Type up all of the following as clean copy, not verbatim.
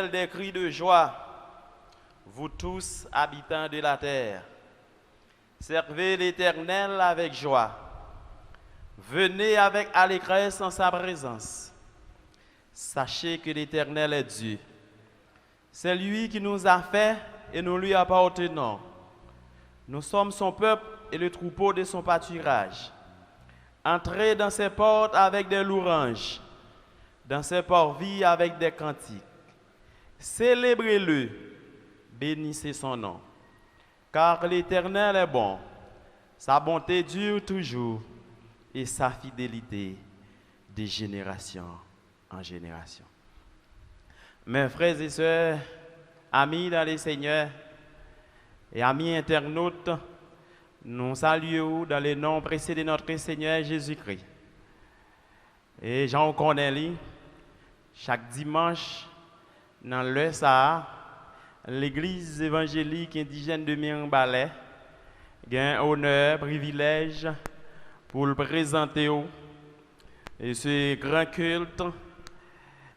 l'Éternel des cris de joie, vous tous habitants de la terre. Servez l'Éternel avec joie. Venez avec allégresse en sa présence. Sachez que l'Éternel est Dieu. C'est lui qui nous a fait et nous lui appartenons. Nous sommes son peuple et le troupeau de son pâturage. Entrez dans ses portes avec des louanges, dans ses parvis avec des cantiques. Célébrez-le, bénissez son nom. Car l'Éternel est bon, sa bonté dure toujours et sa fidélité de génération en génération. Mes frères et sœurs, amis dans le Seigneur et amis internautes, nous saluons dans le nom précieux de notre Seigneur Jésus-Christ. Et j'en connais lui, chaque dimanche, dans l'heure ça, l'église évangélique indigène de Mirambalais a un honneur, privilège pour le présenter et ce grand culte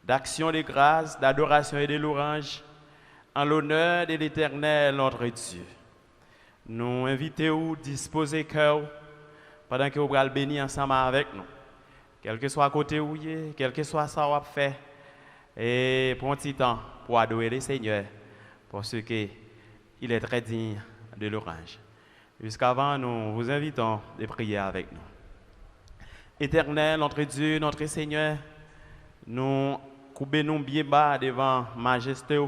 d'action de grâce, d'adoration et de louange en l'honneur de l'Éternel notre Dieu. Nous invitons à disposer cœur pendant que vous allez bénir ensemble avec nous. Quel que soit côté où vous êtes, quel que soit ça qu'on fait, et pour un petit temps pour adorer le Seigneur, parce qu'il est très digne de l'orange. Jusqu'avant, nous vous invitons à prier avec nous. Éternel, notre Dieu, notre Seigneur, nous coupons bien bas devant majesté,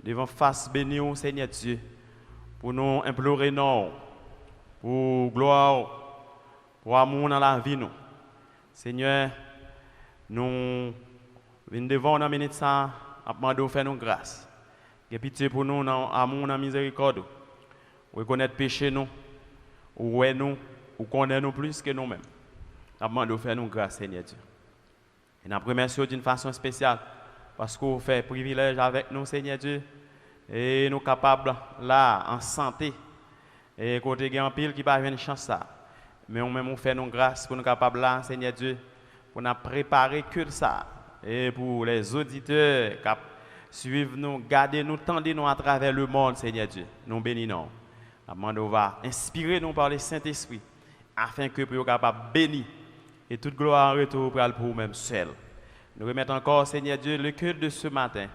devant face bénie, Seigneur Dieu, pour nous implorer non, pour gloire, pour amour dans la vie nous. Seigneur, nous venons devant nous minute ça, à demander faire nous grâce. Et pitié pour nous dans amour, dans miséricorde. Reconnaître péché nous, ou nous, ou connaître nous plus que nous-mêmes. À demander faire nous grâce, Seigneur Dieu. Et nous remercions d'une façon spéciale parce que vous faites privilège avec nous, Seigneur Dieu. Et nous sommes capables, là, en santé, et côté il y a un pile qui va avoir une chance ça. Mais nous-mêmes, nous faisons grâce pour nous capables, là, Seigneur Dieu, pour nous préparer que ça. Et pour les auditeurs qui suivent nous, gardez nous, tendez nous à travers le monde, Seigneur Dieu. Nous bénissons. Nous va inspirer nous par le Saint-Esprit, afin que nous soyons capables de bénir et toute gloire en retour pour nous-mêmes seuls. Nous remettons encore, Seigneur Dieu, le culte de ce matin.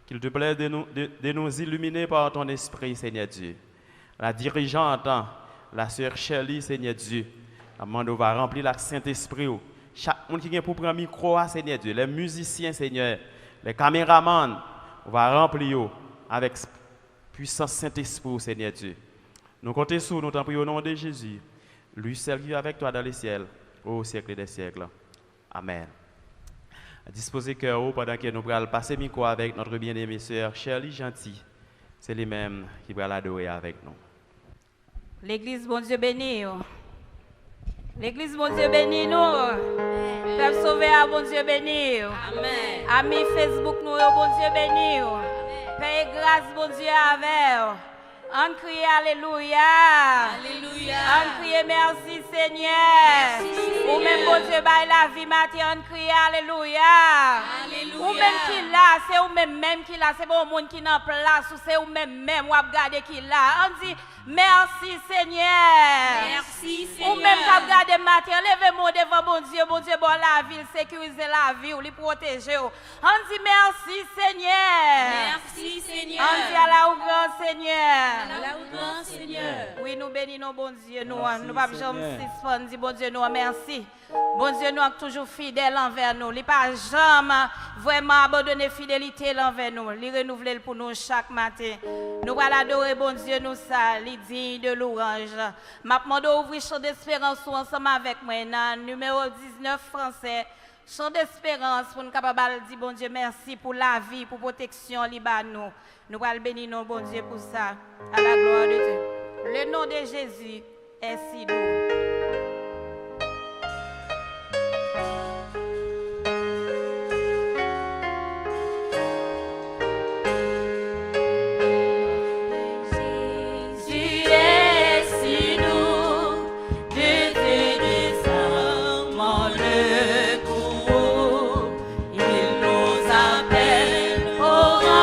Qu'il te plaise de nous illuminer par ton esprit, Seigneur Dieu. La dirigeante, la sœur Shirley, Seigneur Dieu, on va remplir le Saint-Esprit. Chaque monde qui vient pour prendre le micro, Seigneur Dieu, les musiciens, Seigneur, les caméramans, on va remplir avec puissance Saint-Esprit, Seigneur Dieu. Nous comptons sur nous, t'en prions au nom de Jésus. Lui seul vit avec toi dans les ciels, au siècle des siècles. Amen. Disposez cœur pendant que nous allons passer micro avec notre bien-aimée sœur Shirley Gentil. C'est lui-même qui va l'adorer avec nous. L'église, bon Dieu béni. L'église, bon Dieu béni nous. Peuple sauvé, bon Dieu béni. Amen. Amis Facebook, nous, bon Dieu béni. Paix et grâce, bon Dieu avec. On crie Alléluia. Alléluia. On crie merci Seigneur. Ou même bon Dieu baille la vie matin, on crie Alléluia. Alléluia. Ou même qui là, c'est ou même qui là, c'est bon monde qui dans place ou c'est ou même ou regarder qui là. On dit merci Seigneur. Merci Seigneur. Ou même qui regarder matin, levez-moi devant bon Dieu bon la ville, sécuriser la vie ou les protéger. On dit merci Seigneur. Merci Seigneur. On dit à la ou grand Seigneur. Là où grand Seigneur. Oui, nous bénissons bon Dieu, nous ne pas jamais suspendre, bon Dieu, nous merci. Bon Dieu, nous sommes toujours fidèles envers nous. Il n'a pas jamais vraiment abandonné fidélité envers nous. Il renouvelle pour nous chaque matin. Nous allons adorer bon Dieu, nous ça, il digne de l'orange. Je demande d'ouvrir chant d'espérance ensemble avec moi, numéro 19 français. Chant d'espérance pour nous capables de dire bon Dieu merci pour la vie, pour la protection, Libanon. Nous allons bénir nos bon Dieu pour ça, à la gloire de Dieu. Le nom de Jésus est si doux. Oh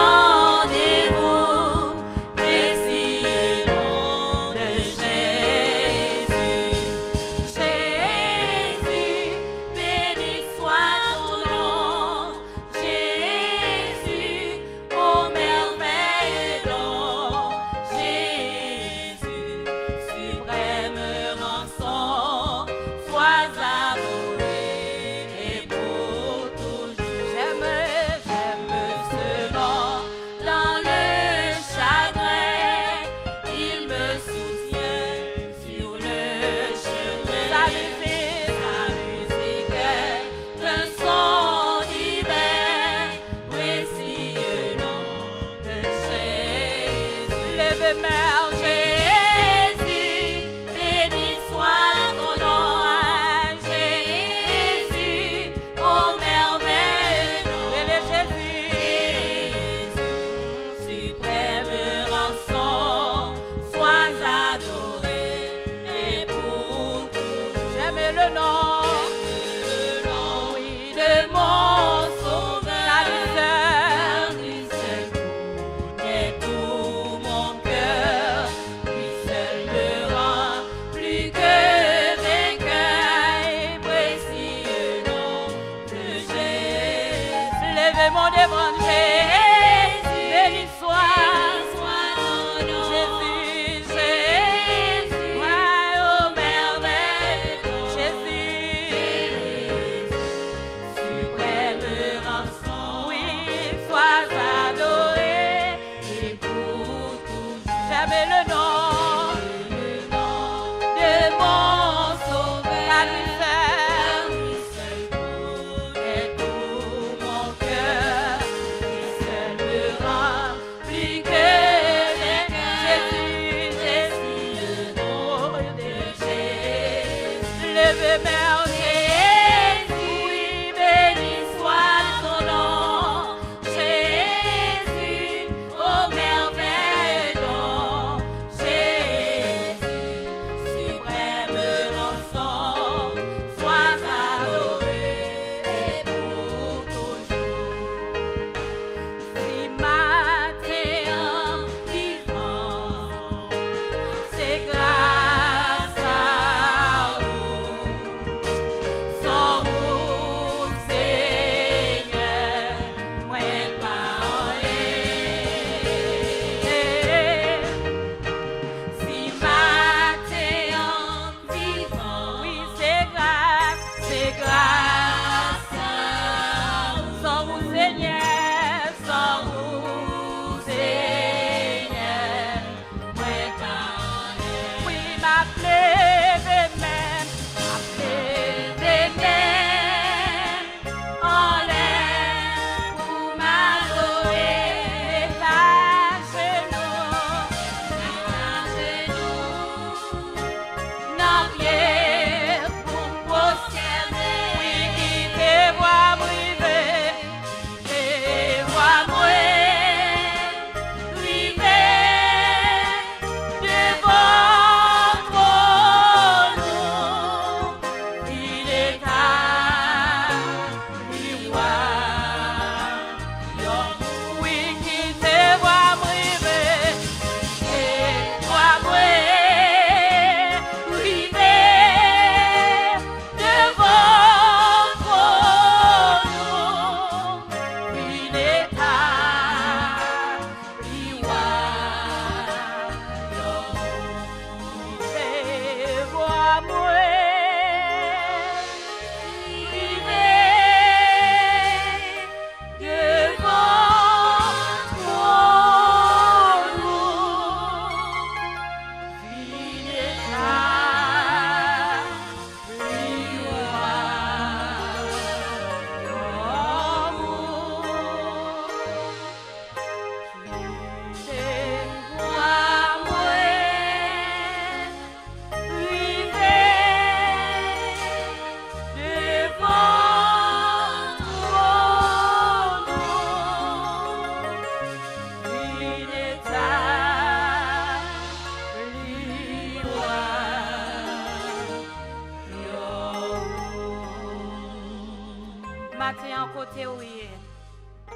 levé mère Jésus, béni soit ton nom. Jésus, oh merveilleux nom. Jésus, suprême rançon, sois adoré et pour toujours. J'aime le nom.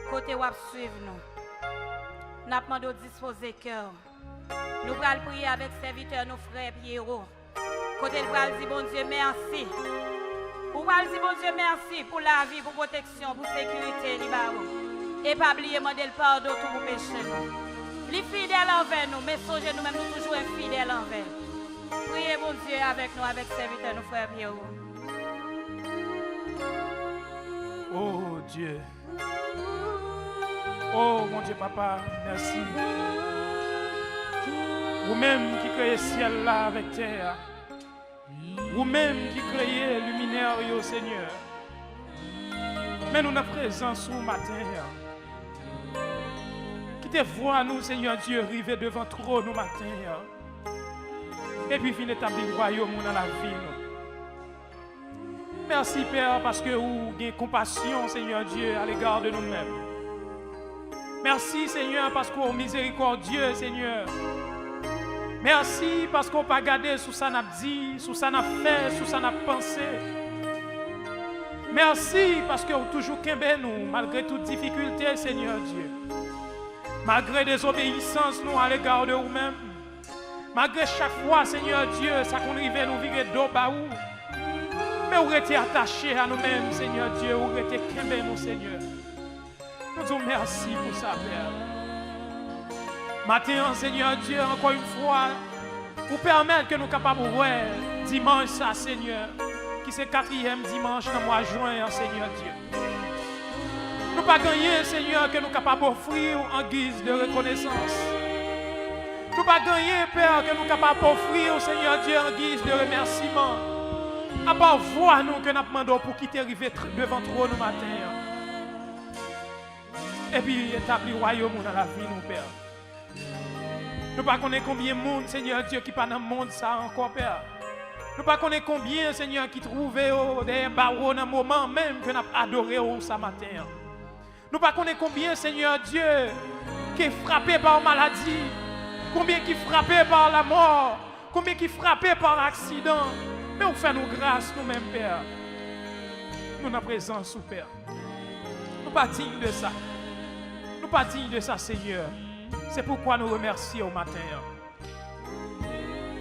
Côté wap suivre nous. N'a pas de disposer cœur. Nous allons prier avec serviteurs nos frères Pierrot. Côté nous allons dire bon Dieu merci. Nous allons dire bon Dieu merci pour la vie, pour protection, pour sécurité et pas oublier demander le pardon tout pour péché nous. Les fidèles envers nous, mais songez nous-mêmes nous toujours infidèles envers. Priez bon Dieu avec nous, avec serviteurs nos frères Pierrot. Oh Dieu. Oh mon Dieu papa, merci. Vous-même qui créez ciel là avec terre. Vous-même qui créez luminaire au Seigneur. Mais nous sommes présents ce matin. Qui te voit nous, Seigneur Dieu, arriver devant trop nous matin. Et puis fin établir le royaume dans la vie. Merci Père parce que vous avez compassion, Seigneur Dieu, à l'égard de nous-mêmes. Merci Seigneur parce que vous êtes miséricordieux, Seigneur. Merci parce qu'on pas gardé sous ça n'a dit, sous ça n'a fait, sous ça n'a pensé. Merci parce que vous toujours qu'aimé nous malgré toutes difficultés, Seigneur Dieu. Malgré désobéissance nous à l'égard de vous-même. Malgré chaque fois, Seigneur Dieu, ça qu'on arrive nous virer d'eau baou. Mais vous êtes attachés à nous-mêmes, Seigneur Dieu, vous êtes qu'aimé nous, Seigneur. Nous disons merci pour ça, Père. Maintenant, Seigneur Dieu, encore une fois, pour permettre que nous capables de voir dimanche, ça, Seigneur, qui c'est 4e dimanche dans le mois de juin, Seigneur Dieu. Nous pas gagner, Seigneur, que nous capables d'offrir en guise de reconnaissance. Nous pas gagner, Père, que nous capables d'offrir, Seigneur Dieu, en guise de remerciement. À part voir nous que nous demandons pour quitter arriver devant trop nous matin. Et puis établir le royaume dans la vie, nous, Père. Nous ne connaissons pas combien de monde, Seigneur Dieu, qui pas dans le monde, ça encore, Père. Nous ne connaissons pas combien, Seigneur, qui trouvent des barreaux dans le moment même que nous avons adoré ce matin. Nous ne connaissons pas combien, Seigneur Dieu, qui est frappé par la maladie, combien qui est frappé par la mort, combien qui est frappé par l'accident. Mais on fait nous grâce nous-mêmes, Père. Nous avons présence, sous Père. Nous ne sommes pas dignes de ça. Nous ne sommes pas dignes de ça, Seigneur. C'est pourquoi nous remercions au matin.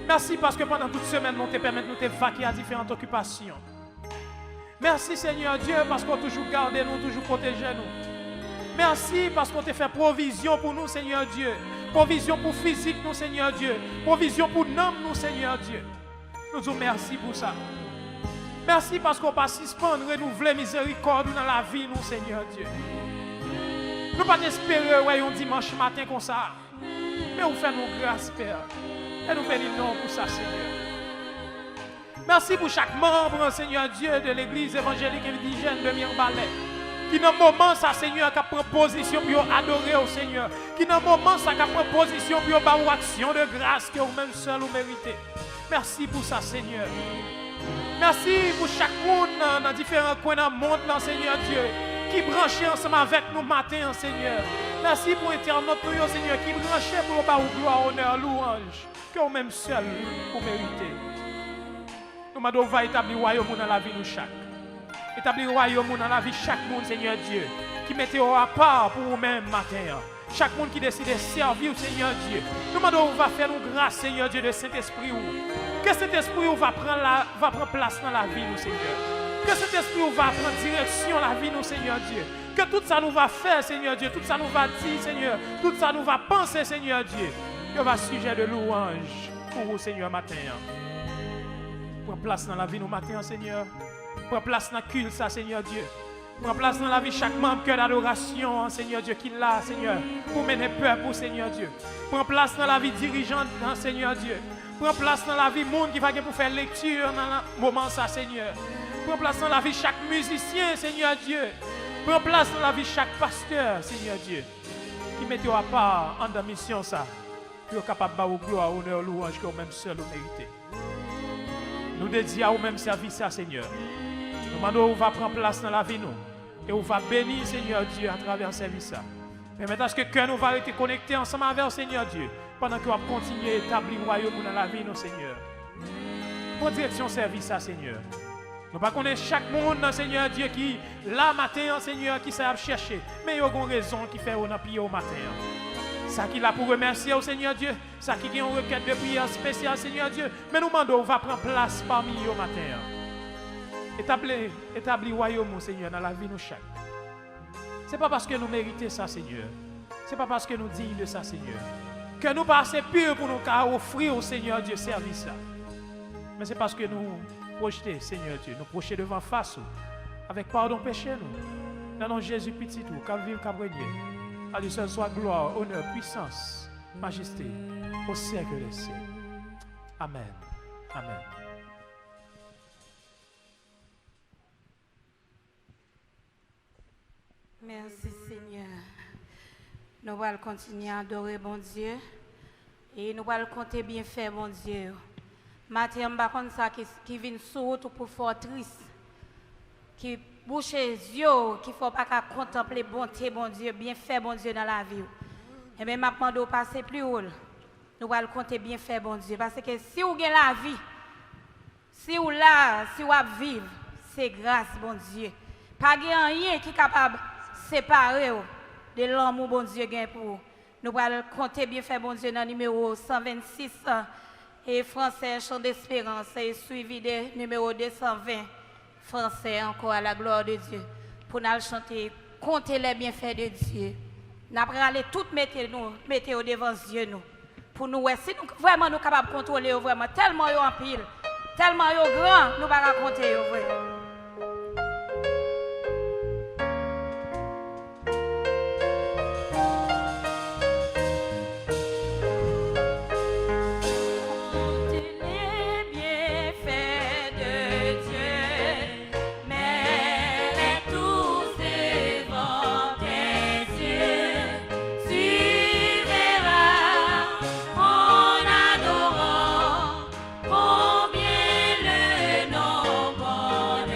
Merci parce que pendant toute semaine, nous te permettons de nous vaquer à différentes occupations. Merci, Seigneur Dieu, parce qu'on toujours gardé nous, toujours protégé nous. Merci parce qu'on te fait provision pour nous, Seigneur Dieu. Provision pour physique, nous, Seigneur Dieu. Provision pour l'âme, nous, Seigneur Dieu. Nous disons merci pour ça. Merci parce qu'on va suspendre, renouveler miséricorde dans la vie, nous, Seigneur Dieu. Nous ne pas espérer un dimanche matin comme ça. Mais vous faites nos grâces, Père. Et nous bénissons pour ça, Seigneur. Merci pour chaque membre, Seigneur Dieu, de l'Église évangélique indigène de Mirbalet. Qui dans le moment, ça, Seigneur, qui prend position pour adorer au Seigneur. Qui dans le moment, ça, qui prend position pour avoir une action de grâce que vous-même seul vous méritez. Merci pour ça, Seigneur. Merci pour chaque monde dans différents coins du monde, là, Seigneur Dieu, qui branchait ensemble avec nous matin, Seigneur. Merci pour l'éternel, Seigneur, qui branchait pour vous gloire, honneur, louange, que vous-même seul vous méritez. Nous devons établir le royaume dans la vie de chaque. Établir le royaume dans la vie de chaque monde, Seigneur Dieu, qui mettez à part pour vous-même matin. Chaque monde qui décide de servir au Seigneur Dieu. Nous demandons va faire nous grâce, Seigneur Dieu, de Saint-Esprit. Que Saint-Esprit va prendre place dans la vie, nous, Seigneur. Que Saint-Esprit va prendre direction dans la vie, nous, Seigneur Dieu. Que tout ça nous va faire, Seigneur Dieu. Tout ça nous va dire, Seigneur. Tout ça nous va penser, Seigneur Dieu. Que va sujet de louange pour vous, Seigneur, matin. Prends place dans la vie, nous, matin, Seigneur. Prends place dans le culte, ça, Seigneur Dieu. Prends place dans la vie chaque membre, cœur d'adoration, Seigneur Dieu, qui l'a, Seigneur, pour mener peuple, Seigneur Dieu. Prends place dans la vie dirigeante, Seigneur Dieu. Prends place dans la vie monde qui va pour faire lecture dans le moment, ça, Seigneur. Prends place dans la vie chaque musicien, Seigneur Dieu. Prends place dans la vie chaque pasteur, Seigneur Dieu, qui mette à part en mission, ça, pour être capable de vous gloire, honneur, louange, que vous-même seul vous méritez. Nous dédions à vous-même service, ça, Seigneur. Nous demandons où va prendre place dans la vie, nous. Et où va bénir, Seigneur Dieu, à travers ce service. Permettez à ce que cœur nous va être connectés ensemble avec le Seigneur Dieu. Pendant que nous allons continuer à établir le royaume dans la vie, nous, Seigneur. Pour direction service, Seigneur. Nous ne connaissons pas chaque monde, Seigneur Dieu, qui, là, matin, Seigneur, qui sait chercher. Mais il y a une raison qui fait qu'on a prié au matin. Ça qui l'a pour remercier au Seigneur Dieu. Ça qui a une requête de prière spéciale, Seigneur Dieu. Mais nous demandons, on va prendre place parmi eux au matin. Établir le royaume, Seigneur, dans la vie de nous chaque. Ce n'est pas parce que nous méritons ça, Seigneur. Ce n'est pas parce que nous dignes de ça, Seigneur. Que nous pas assez purs pour nous offrir au Seigneur Dieu service. Mais c'est parce que nous projetons, Seigneur Dieu, nous projetons devant face avec pardon péché nous. Dans le nom de Jésus petit tout, qu'à vivre, qu'à régner. À lui seul soit gloire, honneur, puissance, majesté, au siècle des siècles. Amen. Amen. Merci Seigneur. nous allons continuer à adorer bon Dieu. Et nous allons compter bien faire bon Dieu. Matin, je ne sais pas ça qui vient sur route pour faire triste. Qui bouche les yeux, qui ne faut pas contempler bonté, bon Dieu, bien fait bon Dieu dans la vie. Et bien, je demande de passer plus haut. Nous allons compter bien faire bon Dieu. Parce que si vous avez la vie, si vous là, si vous vivez, c'est grâce, bon Dieu. Pas rien qui est capable de séparer de l'amour, bon Dieu, gain pour vous. Nous allons compter bien faire, bon Dieu, dans le numéro 126 et français, chant d'espérance, et suivi de numéro 220, français, encore à la gloire de Dieu. Pour nous chanter, compter les bienfaits de Dieu. Nous allons aller tout mettre devant Dieu, nous. Pour nous, si nous vraiment nous capables de contrôler, vraiment, tellement en pile, tellement grand, nous ne pouvons pas compter. Combien le nom bon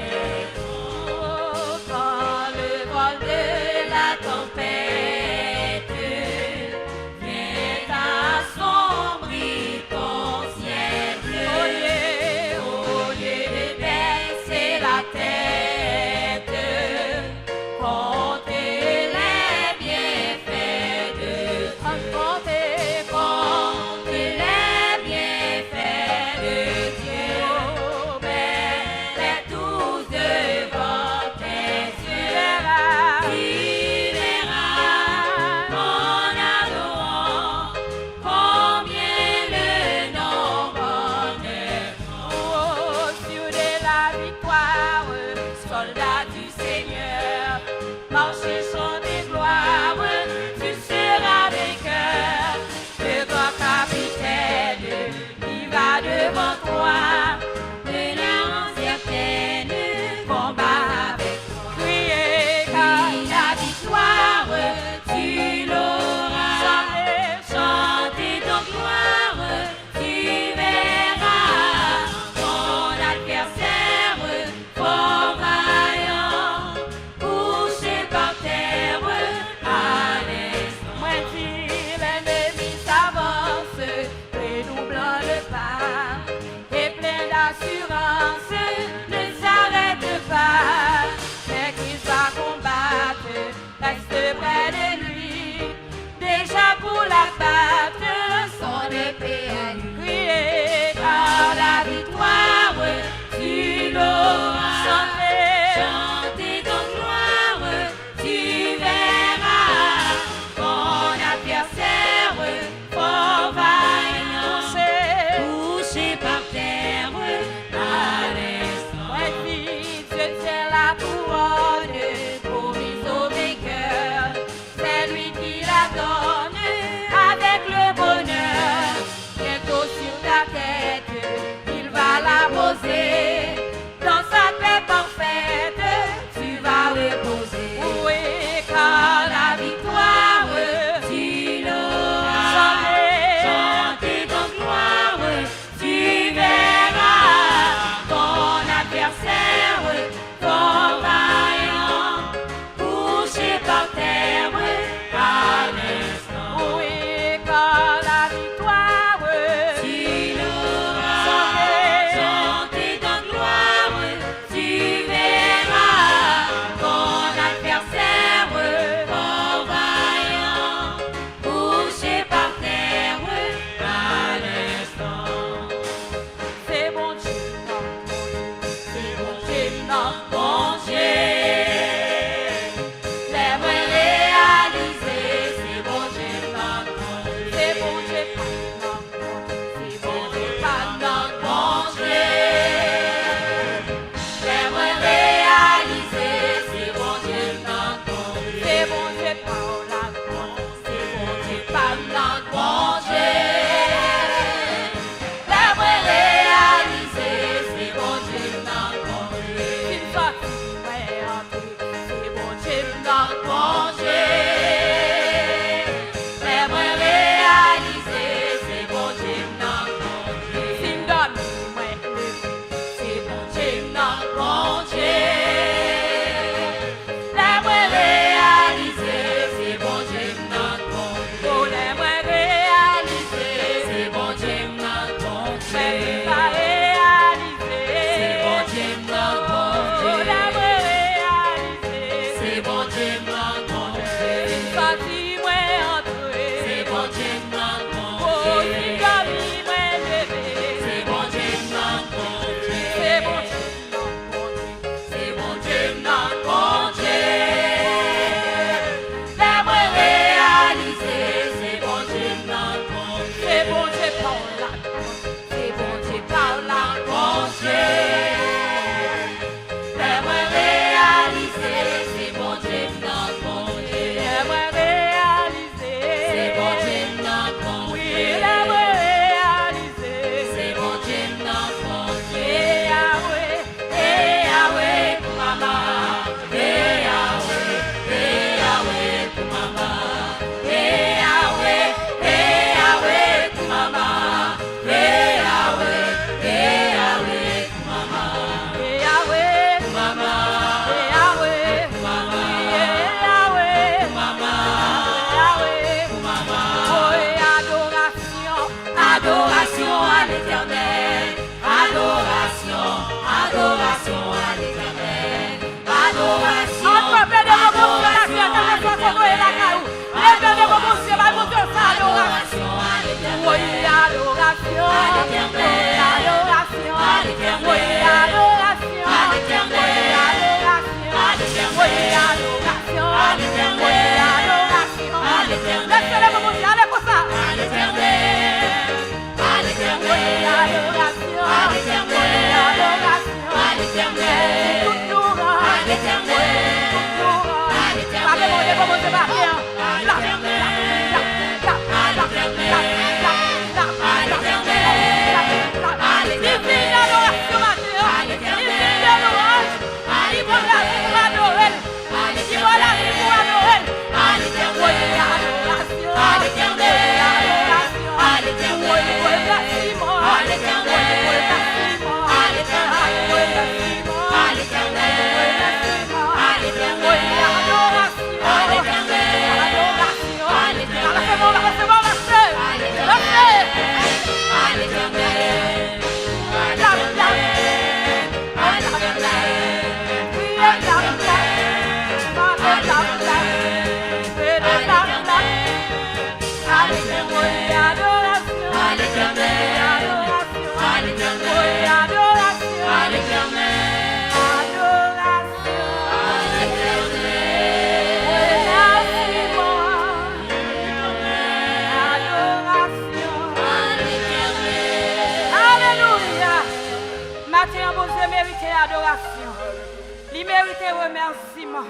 Remerciement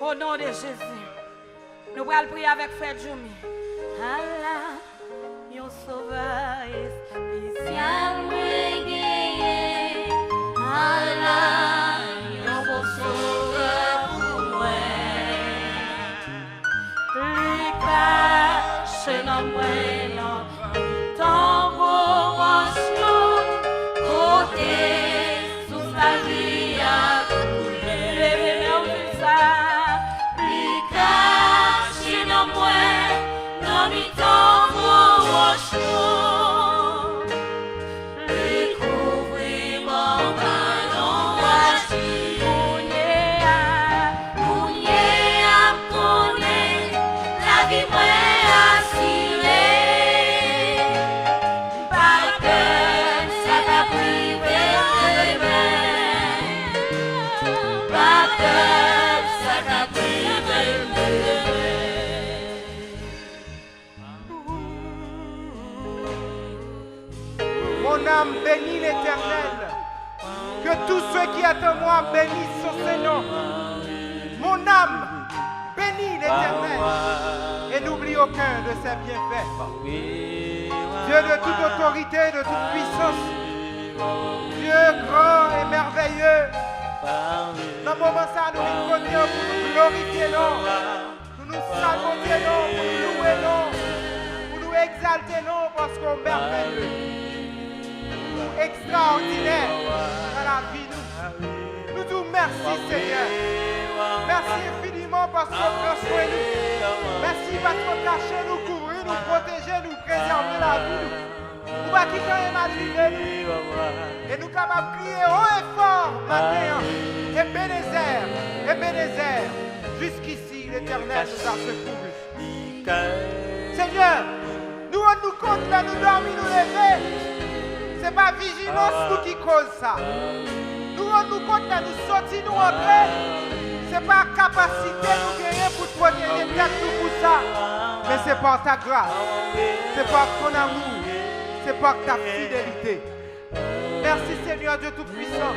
au nom de Jésus. Nous allons prier avec Frère Jumi. Allah, mon sauveur spécial, Allah, mon bon sauveur pour moi. Lui cache dans moi, tambour en chou, côté sous sa vie. Bénis l'Éternel, que tous ceux qui est en moi bénissent son Seigneur. Mon âme bénis l'Éternel et n'oublie aucun de ses bienfaits. Dieu de toute autorité, de toute puissance, Dieu grand et merveilleux, dans le moment ça nous reconnaissons pour nous glorifier, pour nous saluer, pour nous louer, pour nous exalter, parce qu'on est merveilleux. Extraordinaire dans la vie nous disons merci Seigneur, merci infiniment parce qu'on prend soin de nous, merci parce qu'on cache nous, couvrir nous, protéger nous, préserver la vie nous va quitter un mal vivre et nous capables de crier haut et fort matin Ebenezer, jusqu'ici l'Éternel nous a secourus. Seigneur, nous rendons compte là, nous dormons, nous lever. Ce n'est pas vigilance nous qui cause ça. Nous rendons compte que nous sortis, nous entrer. Ce n'est pas capacité nous gagner pour protéger tête nous pour ça. Mais c'est par ta grâce. C'est par ton amour. C'est par ta fidélité. Merci Seigneur Dieu Tout-Puissant.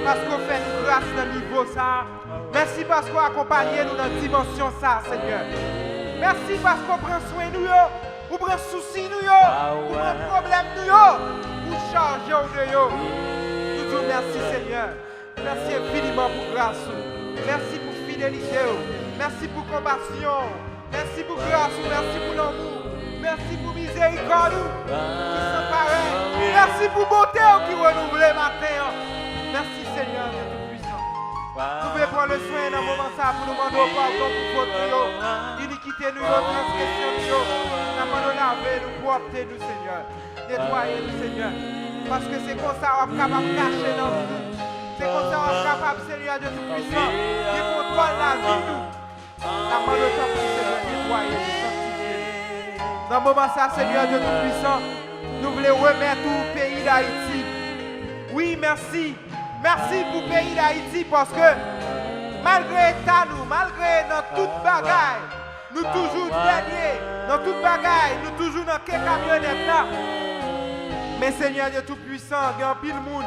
Parce qu'on fait nous grâce dans le niveau ça. Merci parce qu'on accompagne nous dans la dimension ça Seigneur. Merci parce qu'on prend soin de nous. ou prend souci nous yo, ou prend problème nous yo, ou charger de yo. Nous disons merci Seigneur. Merci infiniment pour grâce. Merci pour fidélité. Merci pour compassion. Merci pour grâce. Merci pour l'amour. Merci pour miséricorde qui sont pareils. Merci pour beauté qui renouvelle matin. Merci Seigneur de Tout-Puissant. Nous voulons prendre le soin dans le moment ça pour nous demander pardon pour faute, iniquité, nous, transgression, nous, nous laver, nous propter, nous Seigneur. Nettoyer, nous Seigneur. Parce que c'est comme ça qu'on est capable de cacher dans nous. C'est comme ça qu'on est capable, Seigneur de Tout-Puissant, qui contrôle la vie, nous. La main de temps pour Seigneur, nettoyer, nous sanctifier. Dans le moment ça, Seigneur de Tout-Puissant, nous voulons remettre au pays d'Haïti. Oui, merci. Merci pour le pays d'Haïti parce que malgré l'État, nous, malgré dans toute bagaille, nous toujours derniers, dans toute bagaille, nous toujours dans quelques camionnettes là. Mais Seigneur Dieu Tout-Puissant, il y a un pile de monde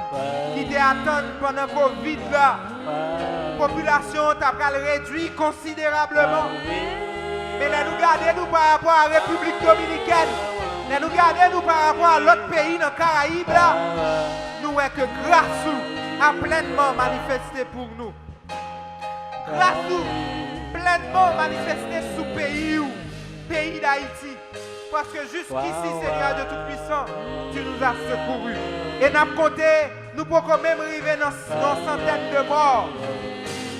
qui t'attend pendant le Covid là. La population t'a réduit considérablement. Mais là nous gardons nous par rapport à la République Dominicaine. Là nous gardons nous par rapport à l'autre pays dans les Caraïbes là. Nous voyons que grâce a pleinement manifesté pour nous. Grâce pleinement manifesté sous pays d'Haïti. Parce que jusqu'ici, Seigneur de Tout-Puissant, tu nous as secourus. Et nous avons compté, nous pouvons même arriver dans centaines de morts.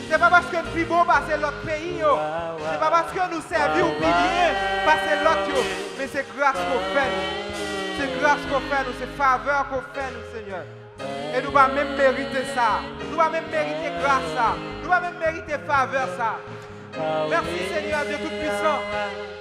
Ce n'est pas parce que nous plus beau passer l'autre pays. Ce n'est pas parce que nous servons ou bien passer l'autre. Mais c'est grâce qu'on fait. C'est grâce qu'on fait nous, c'est faveur qu'on fait nous, Seigneur. Et nous allons même mériter ça. Nous allons même mériter grâce ça. Nous allons même mériter faveur ça. Merci Seigneur Dieu Tout-Puissant.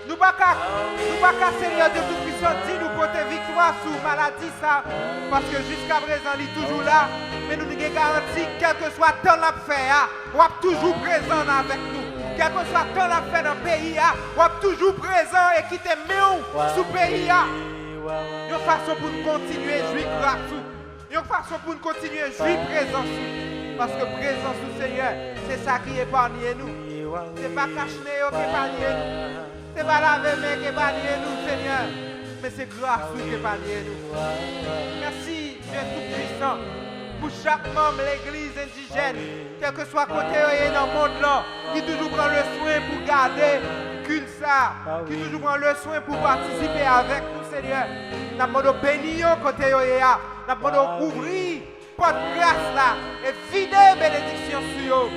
Nous ne pouvons pas, Seigneur Dieu Tout-Puissant, dire nous côté victoire sur maladie ça. Parce que jusqu'à présent, il est toujours là. Mais nous avons garanti, quel que soit le temps qu'on fait, on est toujours présent avec nous. Quel que soit le temps qu'on fait dans le pays, on est toujours présent et quitter mieux sous le pays. Une façon pour nous continuer à jouir grâce. Une façon pour nous continuer à jouir présence. Parce que présence du Seigneur, c'est ça qui épargne nous. Ce n'est pas cacher qui épargne nous. Ce n'est pas laver qui épargne nous, Seigneur. Mais c'est grâce qui épargne nous. Merci, Dieu Tout-Puissant, pour chaque membre de l'église indigène, quel que soit côté dans le monde là, qui toujours prend le soin pour garder culte ça, qui toujours prend le soin pour participer avec nous, Seigneur. Nous avons béni côté nous avons ouvrir porte grâce là et vider bénédiction sur eux.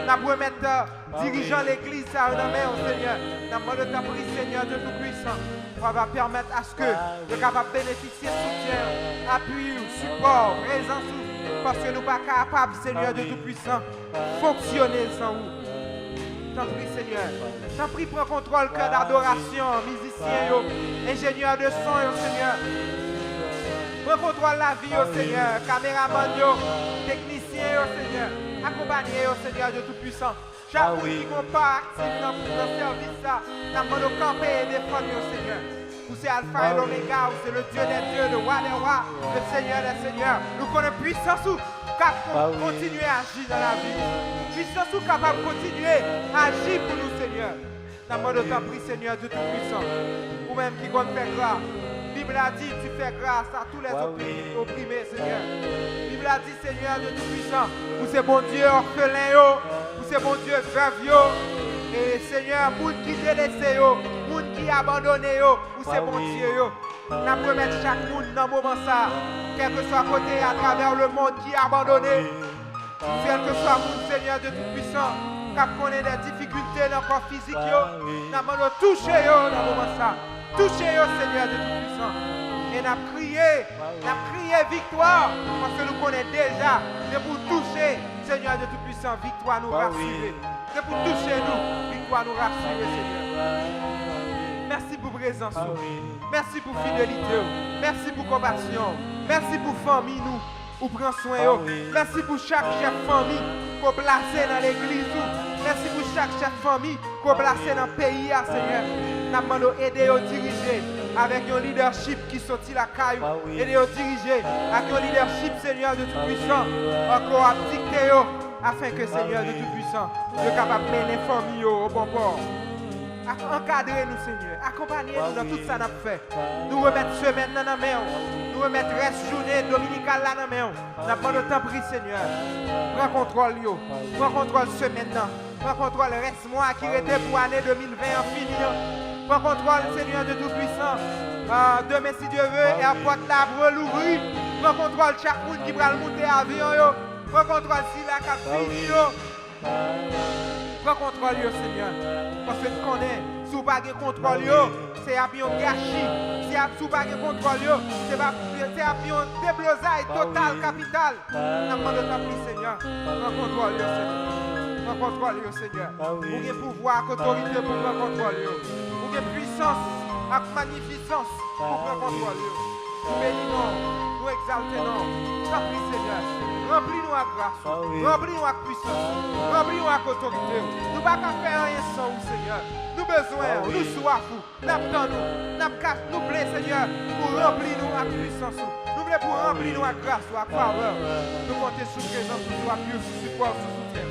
Nous avons remettre dirigeant l'église ça dans main au Seigneur. Nous avons ta prie, Seigneur de Tout-Puissant. On va permettre à ce que nous capable bénéficier soutien, appui, support, présence, parce que nous ne sommes pas capables, Seigneur de Tout-Puissant, fonctionner sans vous. T'en prie, Seigneur. T'en prie, prends contrôle, cœur d'adoration, musiciens, ingénieurs de son, Seigneur. Prends contrôle la vie, Seigneur. Caméraman, technicien, Seigneur. Accompagnez, Seigneur de Tout-Puissant. Chaque fois qui n'est pas actif dans le service, nous demandons de camper et défendre, Seigneur. Vous c'est Alpha et l'Oméga, vous c'est le Dieu des dieux, le roi des rois, le Seigneur des seigneurs. Nous connaissons puissance ou capable de continuer à agir dans la vie. Puissance ou capable de continuer à agir pour nous, Seigneur. Nous demandons de prie, Seigneur de Tout-Puissant. Ou même qui compte faire grâce. La Bible a dit, tu fais grâce à tous les opprimés, Seigneur. La Bible a dit, Seigneur de Tout-Puissant, vous c'est bon Dieu orphelin, vous c'est bon Dieu veuve, et Seigneur, monde qui délaissé, monde qui abandonné, vous c'est bon Dieu. Nous pouvons mettre chaque monde dans le moment ça, quel que soit côté à travers le monde qui est abandonné, quel que soit le monde, Seigneur de Tout-Puissant, qui connaît des difficultés dans le corps physique, nous demandons toucher dans le moment ça. Touchez, Seigneur de Tout-Puissant. Et nous avons crié victoire, parce que nous connaissons déjà, c'est pour toucher, Seigneur de Tout-Puissant, victoire nous rassurer. C'est pour toucher nous, victoire nous rassurer, Seigneur. Merci pour présence, merci pour fidélité, merci pour compassion, merci pour famille nous, ou prend soin, merci pour chaque chef famille qu'on place dans l'église, merci pour chaque chef famille qu'on place dans le pays, Seigneur. Nous demandons d'aider à diriger avec un leadership qui sortit la caille, aider à diriger avec un leadership, Seigneur de Tout-Puissant, encore à dicter afin que Seigneur de Tout-Puissant soit capable de mener la famille au bon port. Encadrez-nous, Seigneur. Accompagnez-nous dans tout ça qu'on a fait. Nous remettons semaine dans la main. Nous remettons reste journée dominicale là dans la main. Nous avons le temps pris, Seigneur. Prends contrôle, yo. Prends contrôle semaine là. Prends contrôle reste mois qui était pour l'année 2020 en fini. Prends contrôle, Seigneur de Tout-Puissant. Demain, si Dieu veut, et apporte la pour l'ouvrir. Prends contrôle chaque monde qui va monter à l'avion. Prends contrôle si la cap fini. Prends contrôle, yo, Seigneur. Parce que tu connais, si vous n'avez pas de contrôle, c'est un gâchis. Si vous n'avez pas de contrôle, c'est un déblosaille total, capital. Nous demandons ta prière, Seigneur. Prends contrôle, yo, Seigneur. Prends contrôle, yo, Seigneur. Vous avez pouvoir, autorité pour prendre contrôle, yo. Vous avez puissance, avec magnificence pour prendre contrôle, yo. Nous bénissons, nous exaltons. Ta prière, Seigneur. Remplis-nous avec grâce, remplis-nous avec puissance, remplis-nous avec autorité. Nous ne pouvons pas faire rien sans vous, Seigneur. Nous besoin, nous soif, nous plaît, Seigneur, pour remplir-nous avec puissance. Nous voulons pour remplir-nous avec grâce, avec faveur. Nous comptons sous présence, sous appui, sous support, sous soutien.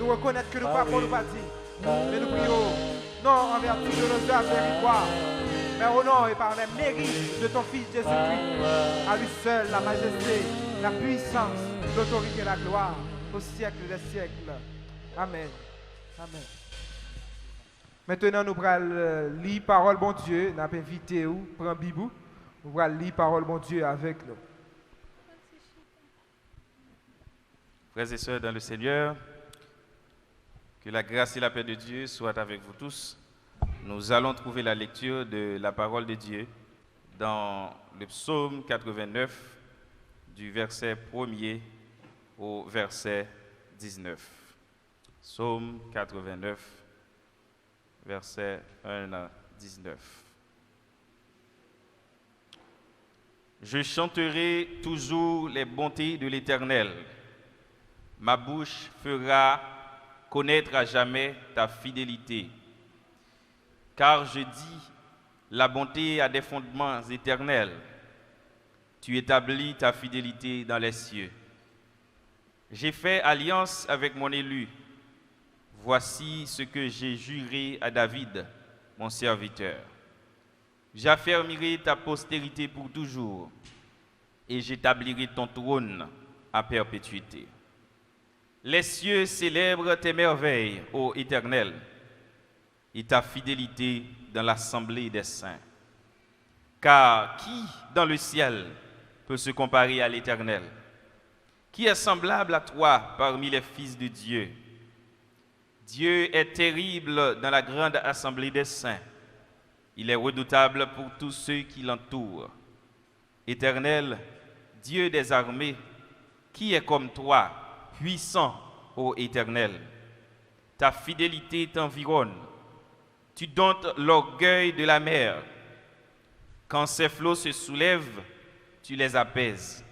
Nous reconnaître que nous ne pouvons pas nous bâtir, mais nous prions, non en vertu de nos œuvres méritoires, mais au nom et par le mérite de ton Fils Jésus-Christ. À lui seul la majesté, la puissance, l'autorité et la gloire au siècle des siècles. Amen. Amen. Maintenant, nous allons lire parole bon Dieu. Nous avons invité ou prendre Bibou. Nous allons lire parole bon Dieu avec nous. Frères et sœurs dans le Seigneur, que la grâce et la paix de Dieu soient avec vous tous. Nous allons trouver la lecture de la parole de Dieu dans le psaume 89, du verset 1er au verset 19. Psaume 89, verset 1 à 19. Je chanterai toujours les bontés de l'Éternel. Ma bouche fera connaître à jamais ta fidélité. Car je dis, la bonté a des fondements éternels. Tu établis ta fidélité dans les cieux. J'ai fait alliance avec mon élu. Voici ce que j'ai juré à David, mon serviteur. J'affermirai ta postérité pour toujours, et j'établirai ton trône à perpétuité. Les cieux célèbrent tes merveilles, ô Éternel, et ta fidélité dans l'assemblée des saints. Car qui dans le ciel peut se comparer à l'Éternel? Qui est semblable à toi parmi les fils de Dieu? Dieu est terrible dans la grande assemblée des saints. Il est redoutable pour tous ceux qui l'entourent. Éternel, Dieu des armées, qui est comme toi, puissant, ô Éternel? Ta fidélité t'environne. Tu domptes l'orgueil de la mer. Quand ses flots se soulèvent, tu les apaises.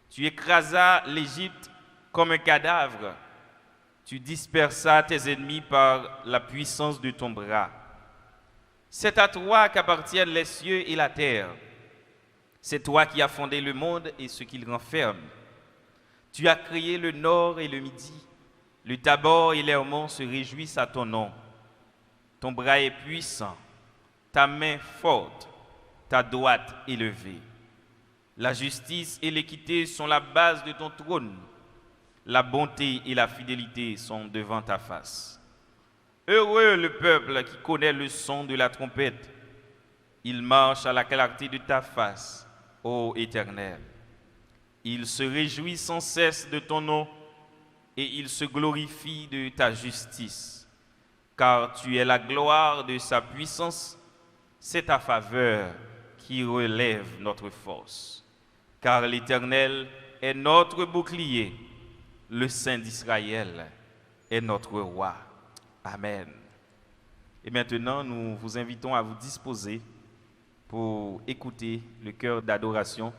Tu écrasas l'Égypte comme un cadavre. Tu dispersas tes ennemis par la puissance de ton bras. C'est à toi qu'appartiennent les cieux et la terre. C'est toi qui as fondé le monde et ce qu'il renferme. Tu as créé le nord et le midi. Le Tabor et l'Hermon se réjouissent à ton nom. Ton bras est puissant, ta main forte, ta droite élevée. La justice et l'équité sont la base de ton trône. La bonté et la fidélité sont devant ta face. Heureux le peuple qui connaît le son de la trompette. Il marche à la clarté de ta face, ô Éternel. Il se réjouit sans cesse de ton nom et il se glorifie de ta justice. Car tu es la gloire de sa puissance, c'est ta faveur qui relève notre force. Car l'Éternel est notre bouclier, le Saint d'Israël est notre roi. Amen. Et maintenant, nous vous invitons à vous disposer pour écouter le chœur d'adoration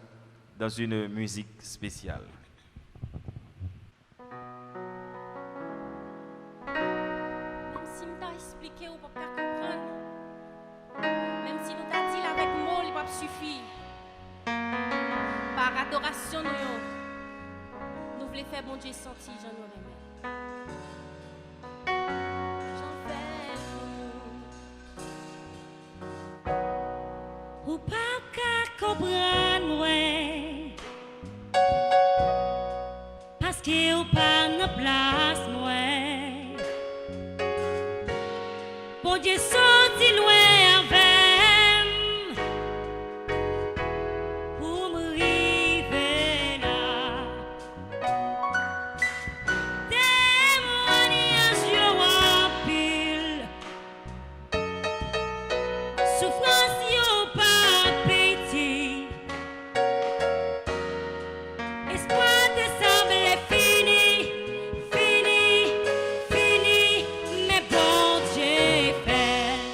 dans une musique spéciale. Suffit. Par adoration, nous voulons faire bon Dieu sentir, j'en aurais aimé. J'en fais pour nous, qu'à comprendre moi parce que ou pas na place moi. Bon Dieu sorti loin avec pour me river là. Témoignage yo en pile, souffrance yo pas petit, espoir te semble fini, fini, fini, mais bon Dieu fait.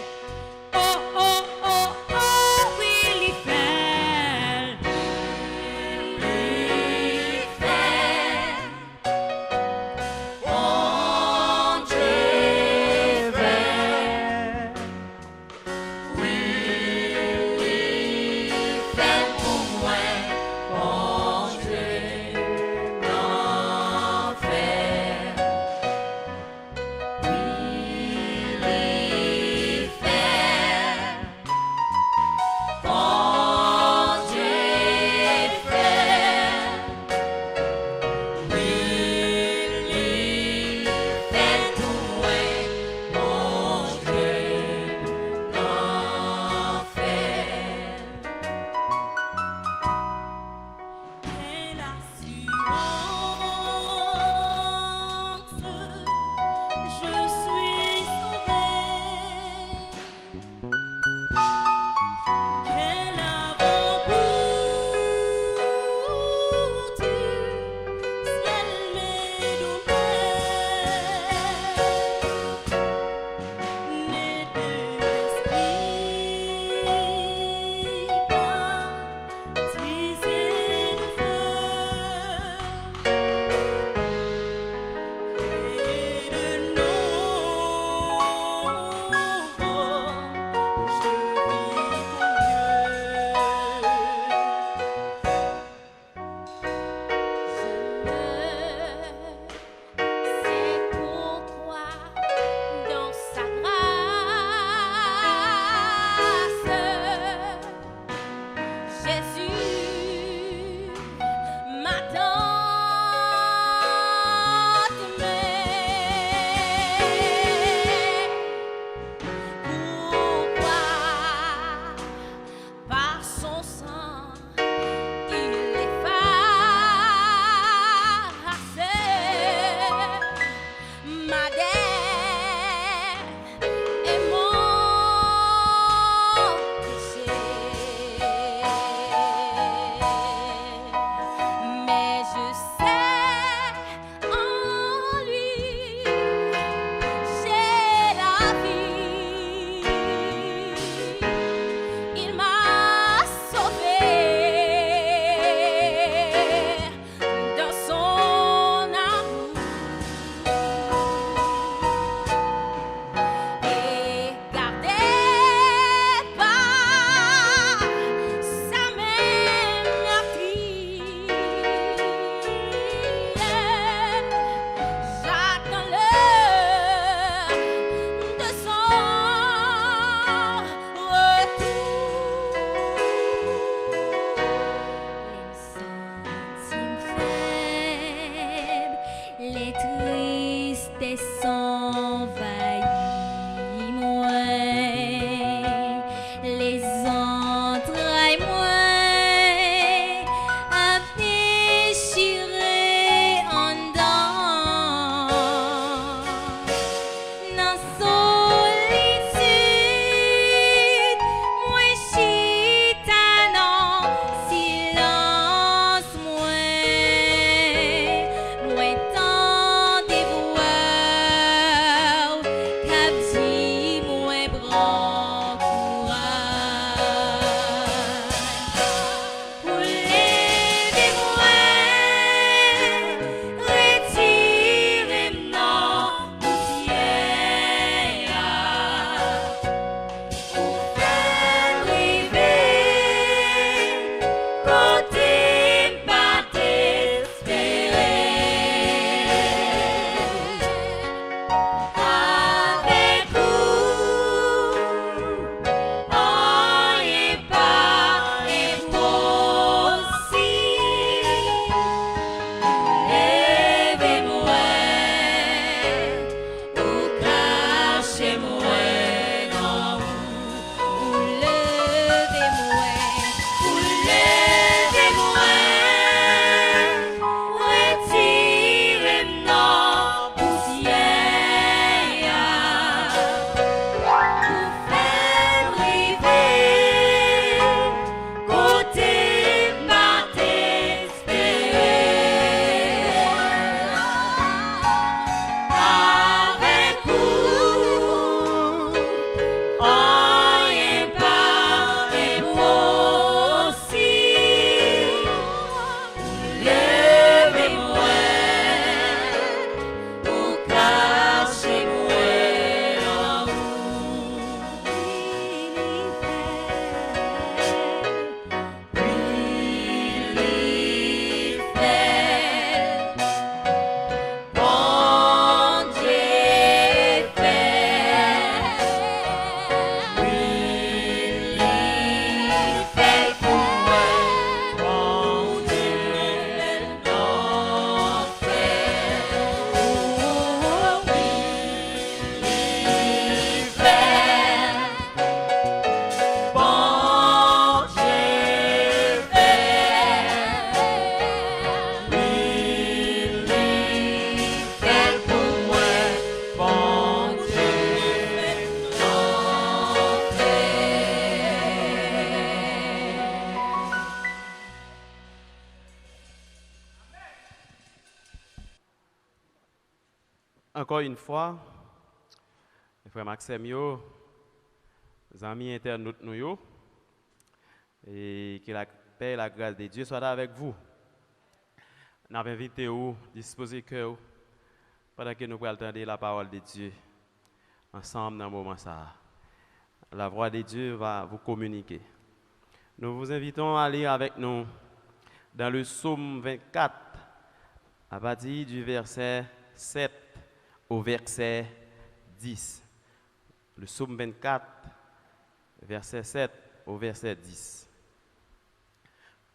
Encore une fois, frère Maxime, les amis internautes, nous, et que la paix et la grâce de Dieu soient avec vous. Nous avons invité vous, disposer cœur, pendant que nous allons entendre la parole de Dieu ensemble dans ce moment. La voix de Dieu va vous communiquer. Nous vous invitons à lire avec nous dans le psaume 24, à partir du verset 7 au verset 10. Le psaume 24, verset 7 au verset 10.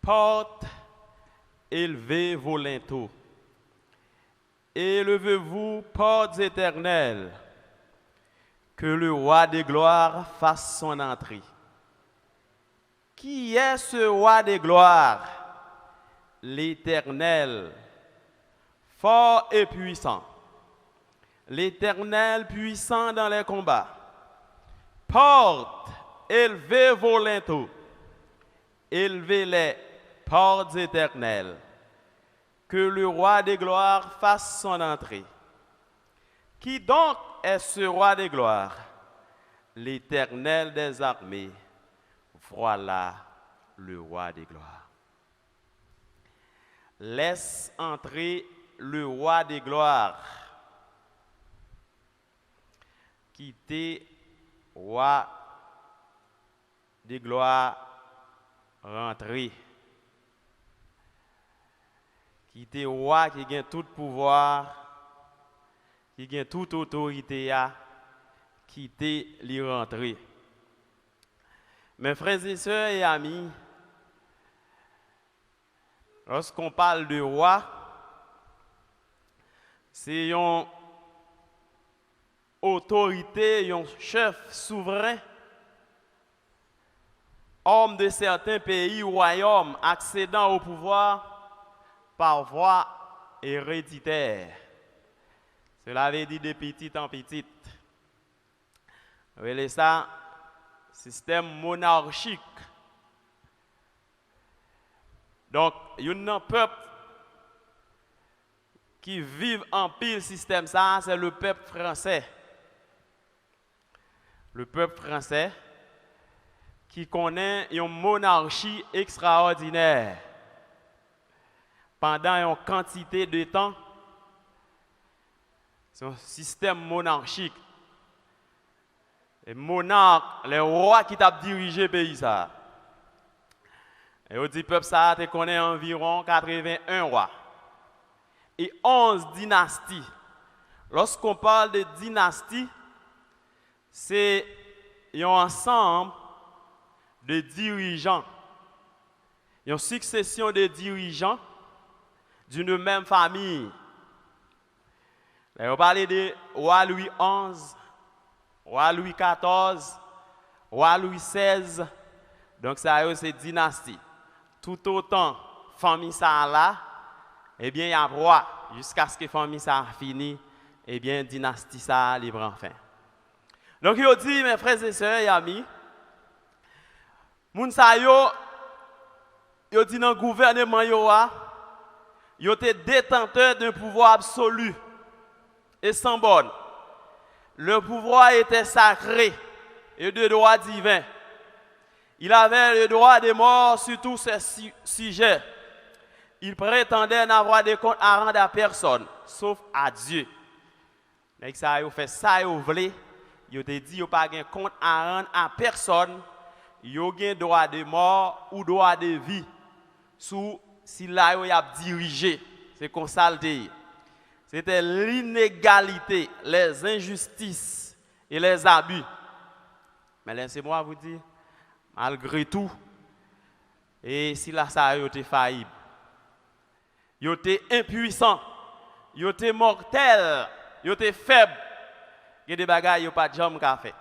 Porte, élevez vos linteaux. Élevez-vous, portes éternelles, que le roi des gloires fasse son entrée. Qui est ce roi des gloires? L'Éternel, fort et puissant. L'Éternel puissant dans les combats. Portes, élevez vos linteaux. Élevez-les, portes éternelles. Que le roi des gloires fasse son entrée. Qui donc est ce roi des gloires? L'Éternel des armées. Voilà le roi des gloires. Laisse entrer le roi des gloires. Quittez roi des gloires, rentrer. Quittez roi qui a tout pouvoir, qui a toute autorité, quittez les rentrer. Mes frères et sœurs et amis, lorsqu'on parle de roi, c'est une autorité, un chef souverain, homme de certains pays ou royaumes accédant au pouvoir par voie héréditaire. Cela veut dire de petit en petit. Vous voyez ça, système monarchique. Donc, il y a un peuple qui vit en pile système ça, c'est le peuple français. Le peuple français qui connaît une monarchie extraordinaire. Pendant une quantité de temps, c'est un système monarchique. Et monarque, les rois qui t'a dirigé le pays ça. Et on dit peuple ça te connaît environ 81 rois et 11 dynasties. Lorsqu'on parle de dynastie, c'est un ensemble de dirigeants, une succession de dirigeants d'une même famille. Là, on parle de roi Louis XI, roi Louis XIV, roi Louis XVI. Donc ça c'est dynastie. Tout autant famille ça là, eh bien il y a roi jusqu'à ce que famille ça fini, eh bien dynastie ça libre enfin. Donc il dit mes frères et sœurs et amis, moun sa yo dit dans le gouvernement yo était détenteur d'un pouvoir absolu et sans borne. Le pouvoir était sacré et de droit divin. Il avait le droit de mort sur tous ces sujets. Il prétendait n'avoir de compte à rendre à personne, sauf à Dieu. Donc ça a fait ça, il voulait. Il a dit qu'il n'y a pas de compte à rendre à personne. Il y a un droit de mort ou droit de vie. Si là, il a dirigé. C'est comme ça le dit. C'était l'inégalité, les injustices et les abus. Mais laissez-moi vous dire, malgré tout, et si là, ça a été faillible, il a été impuissant, il a été mortel, il a été faible. Il y a des bagages, il n'y a pas de jambes qu'a fait.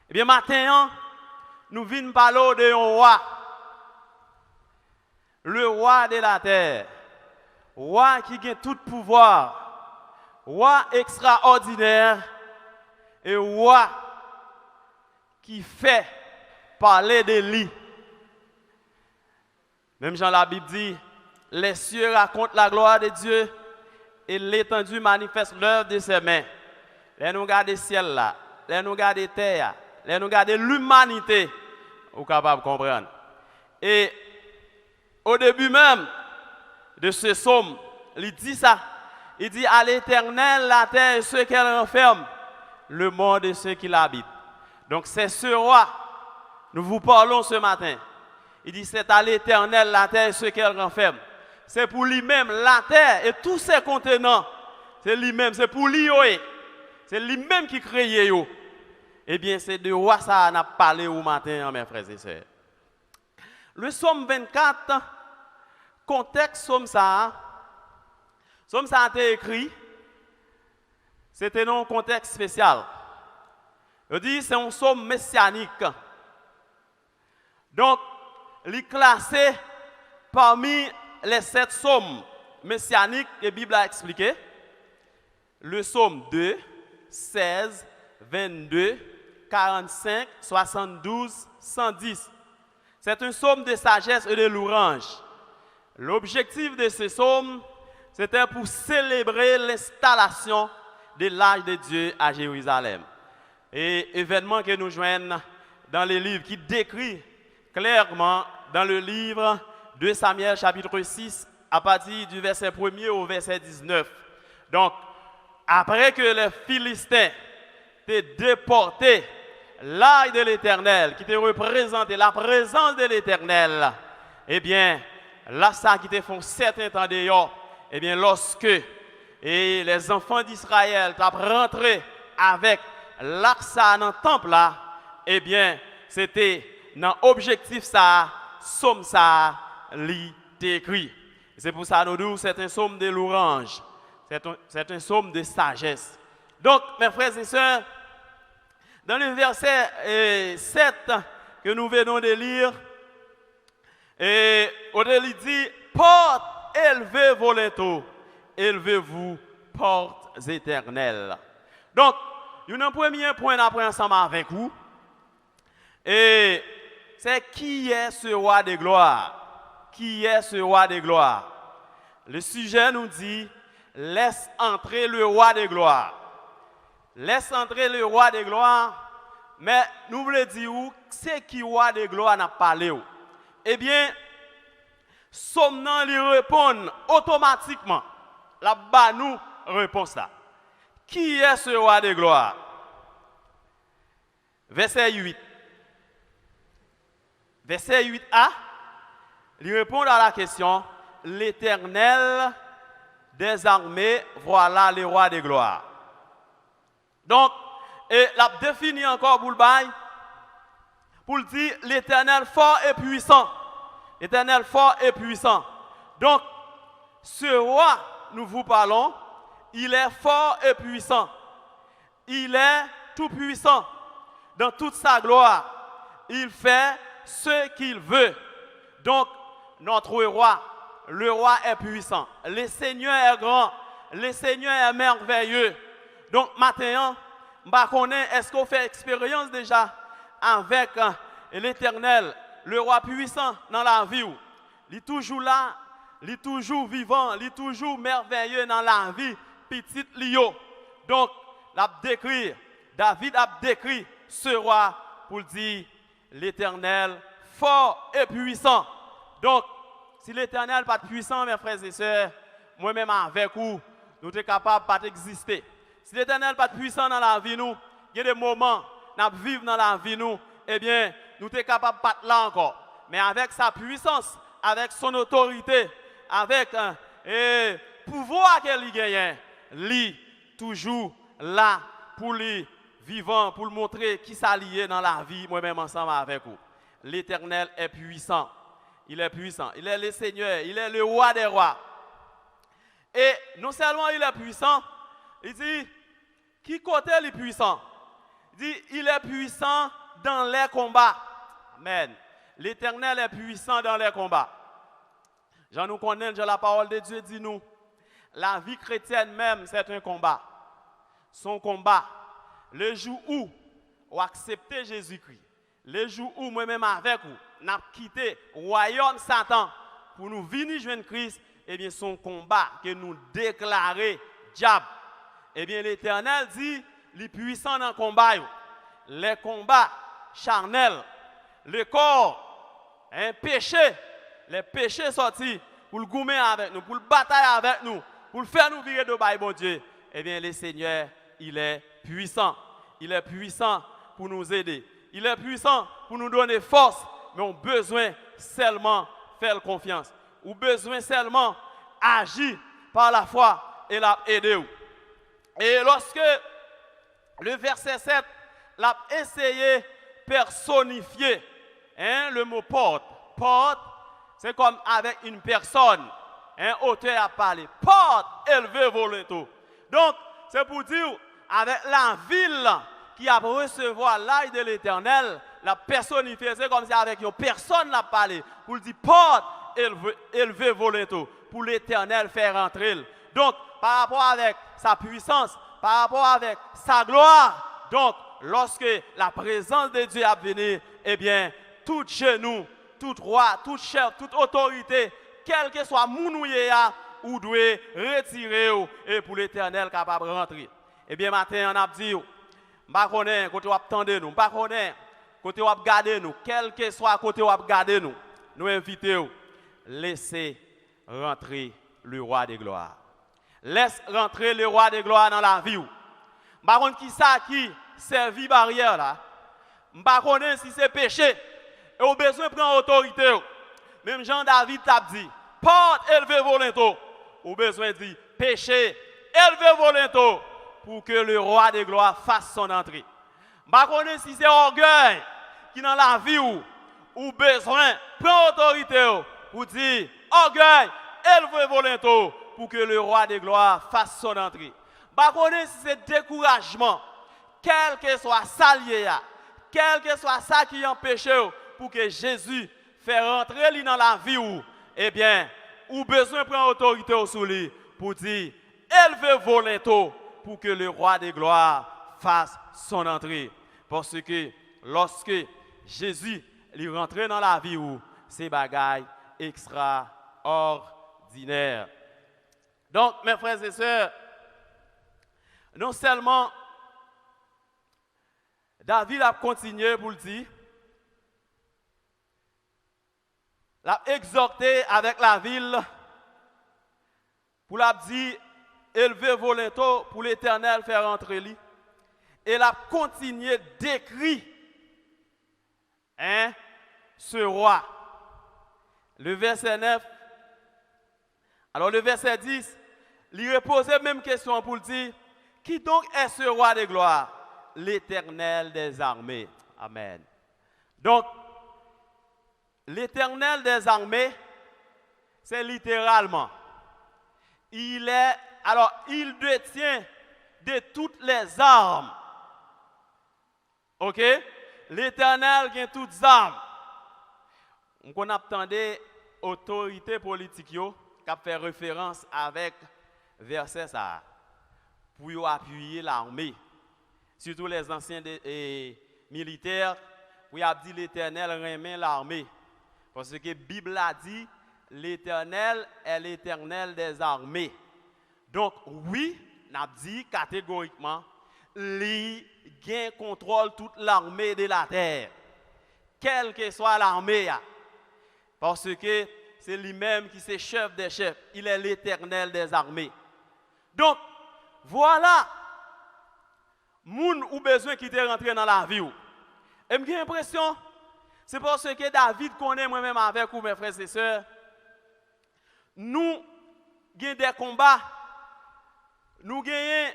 Eh bien, maintenant, nous venons parler de un roi. Le roi de la terre. Roi qui a tout pouvoir. Roi extraordinaire. Et roi qui fait parler de lui. Même Jean la Bible dit, les cieux racontent la gloire de Dieu et l'étendue manifeste l'œuvre de ses mains. Là, nous regardons le ciel là, là, nous regardons la terre, là, nous regardons l'humanité, vous êtes capable de comprendre. Et au début même de ce psaume, il dit ça. Il dit à l'Éternel la terre et ceux qu'elle renferme, le monde et ceux qui l'habitent. Donc c'est ce roi, nous vous parlons ce matin. Il dit c'est à l'Éternel la terre et ceux qu'elle renferme. C'est pour lui-même la terre et tous ses contenants. C'est lui-même, c'est pour lui. C'est lui-même qui crée. Eh bien c'est de roi ça on a parlé au matin, mes frères et sœurs. Le psaume 24, contexte psaume ça a été écrit, c'était dans un contexte spécial. Je dis c'est un psaume messianique. Donc, il est classé parmi les 7 psaumes messianiques que la Bible a expliqué. Le psaume 2, 16, 22, 45, 72, 110. C'est un psaume de sagesse et de louange. L'objectif de ce psaume, c'était pour célébrer l'installation de l'âge de Dieu à Jérusalem. Et événement que nous joignons dans les livres qui décrit clairement dans le livre de Samuel chapitre 6 à partir du verset 1er au verset 19. Donc, après que les Philistins étaient déportés, l'âge de l'Éternel qui te représentait la présence de l'Éternel, eh bien, là ça qui te font certain temps dehors, eh bien, lorsque les enfants d'Israël sont rentrés avec l'arche dans le temple là, eh bien, c'était dans l'objectif ça, somme ça, li écrit. C'est pour ça que nous disons c'est un psaume de louange, c'est un psaume de sagesse. Donc, mes frères et sœurs, dans le verset 7 que nous venons de lire, il dit, porte élevez vos linteaux, élevez-vous, portes éternelles. Donc, il y a un premier point d'après ensemble avec vous. Et c'est qui est ce roi de gloire? Qui est ce roi de gloire? Le sujet nous dit, laisse entrer le roi de gloire. Laisse entrer le roi de gloire. Mais nous voulons dire, c'est qui roi de gloire n'a parlé? Eh bien, Somnan lui répond automatiquement. Là-bas, nous réponse là. Qui est ce roi de gloire? Verset 8. Verset 8a, il répond à la question, l'Éternel des armées, voilà le roi de gloire. Donc, et la définit encore pour le bail, pour le dire, l'Éternel fort et puissant. L'Éternel fort et puissant. Donc, ce roi, nous vous parlons, il est fort et puissant. Il est tout puissant. Dans toute sa gloire, il fait ce qu'il veut. Donc, notre roi, le roi est puissant. Le Seigneur est grand. Le Seigneur est merveilleux. Donc, maintenant, est-ce qu'on fait expérience déjà avec l'Éternel, le roi puissant dans la vie? Il est toujours là, il est toujours vivant, il est toujours merveilleux dans la vie, petite Lio. Donc, David a décrit ce roi pour dire l'Éternel fort et puissant. Donc, si l'Éternel n'est pas puissant, mes frères et sœurs, moi-même avec vous, nous sommes capables de pas exister. Si l'Éternel n'est pas puissant dans la vie, nous, il y a des moments, nous vivons dans la vie, nous, eh bien, nous sommes capables de pas là encore. Mais avec sa puissance, avec son autorité, avec le pouvoir qu'elle gagne, lui, toujours là pour lui, vivant, pour le montrer qui s'allie dans la vie, moi-même ensemble avec vous. L'Éternel est puissant. Il est puissant. Il est le Seigneur. Il est le roi des rois. Et non seulement il est puissant, il dit, qui côté il est puissant? Il dit, il est puissant dans les combats. Amen. L'Éternel est puissant dans les combats. Jean nous connaît, la parole de Dieu dit nous, la vie chrétienne même, c'est un combat. Son combat, le jour où on accepte Jésus-Christ, le jour où moi-même avec vous, nous avons quitté le royaume Satan pour nous venir joindre Christ, eh bien, son combat que nous déclarons diable. Eh bien, l'Éternel dit, les puissants dans le combat, les combats charnels, le corps, un péché, les péchés sortis pour le goumer avec nous, pour le batailler avec nous, pour le faire nous virer de bail, bon Dieu. Eh bien, le Seigneur, il est puissant. Il est puissant pour nous aider. Il est puissant pour nous donner force, mais on a besoin seulement faire confiance. On a besoin seulement agir par la foi et l'aider. Et lorsque le verset 7 l'a essayé de personnifier le mot porte. Porte, c'est comme avec une personne. Un auteur a parlé. Porte élevée volontaire. Donc, c'est pour dire, avec la ville qui a recevoir l'aide de l'Éternel, la personnifiée, c'est comme si avec une personne l'a parlé. Pour dire porte élevée volontaire. Pour l'Éternel faire entrer. Donc, par rapport avec sa puissance, par rapport avec sa gloire, donc, lorsque la présence de Dieu a venu, eh bien, tout genou, tout roi, toute chef, toute autorité, quel que soit mounouye, ou doit retirer et pour l'Éternel capable de rentrer. Eh bien, matin, on a dit, pas connaître côté où attendez nous, pas connaître côté où garder nous, quel que soit côté où garder nous, nous invitons, laissez rentrer le roi des gloires. Laisse rentrer le roi des gloires dans la vie. Par contre, qui ça qui servit barrière là? Par contre, si c'est péché, et au besoin de prendre autorité. Même Jean-David t'a dit, porte élevé volontaire. Au besoin de dire, péché, élevé volontaire, pour que le roi des gloires fasse son entrée. Par contre, si c'est orgueil qui dans la vie ou besoin de prendre autorité pour dire, orgueil, élevé volontaire, pour que le roi des gloires fasse son entrée. Par contre, si c'est découragement, quel que soit ça lié, quel que soit ça qui empêche pour que Jésus fasse rentrer dans la vie, eh bien, ou besoin de prendre autorité sur lui pour dire, élevez volontaire pour que le roi des gloires fasse son entrée. Parce que lorsque Jésus est rentré dans la vie, c'est bagaille extraordinaire. Donc, mes frères et sœurs, non seulement David a continué pour le dire, l'a exhorté avec la ville pour l'a dit élever volontaire pour l'Éternel faire entrer lui. Et l'a continué d'écrire ce roi. Le verset 9. Alors le verset 10, il repose la même question pour le dire, qui donc est ce roi de gloire? L'Éternel des armées. Amen. Donc, l'Éternel des armées, c'est littéralement, il détient de toutes les armes. Ok? L'Éternel qui a toutes les armes. On attendait autorité politique qui a fait référence avec verset ça pour appuyer l'armée. Surtout les anciens militaires, pour y a dit l'Éternel remet l'armée. Parce que la Bible a dit l'Éternel est l'Éternel des armées. Donc oui, n'a dit catégoriquement, il contrôle toute l'armée de la terre. Quelle que soit l'armée. Parce que c'est lui-même qui est chef des chefs. Il est l'Éternel des armées. Donc, voilà, moun ou besoin qui est rentré dans la vie. Et j'ai l'impression, c'est parce que David connaît moi-même avec vous, mes frères et sœurs. Nous avons des combats, nous avons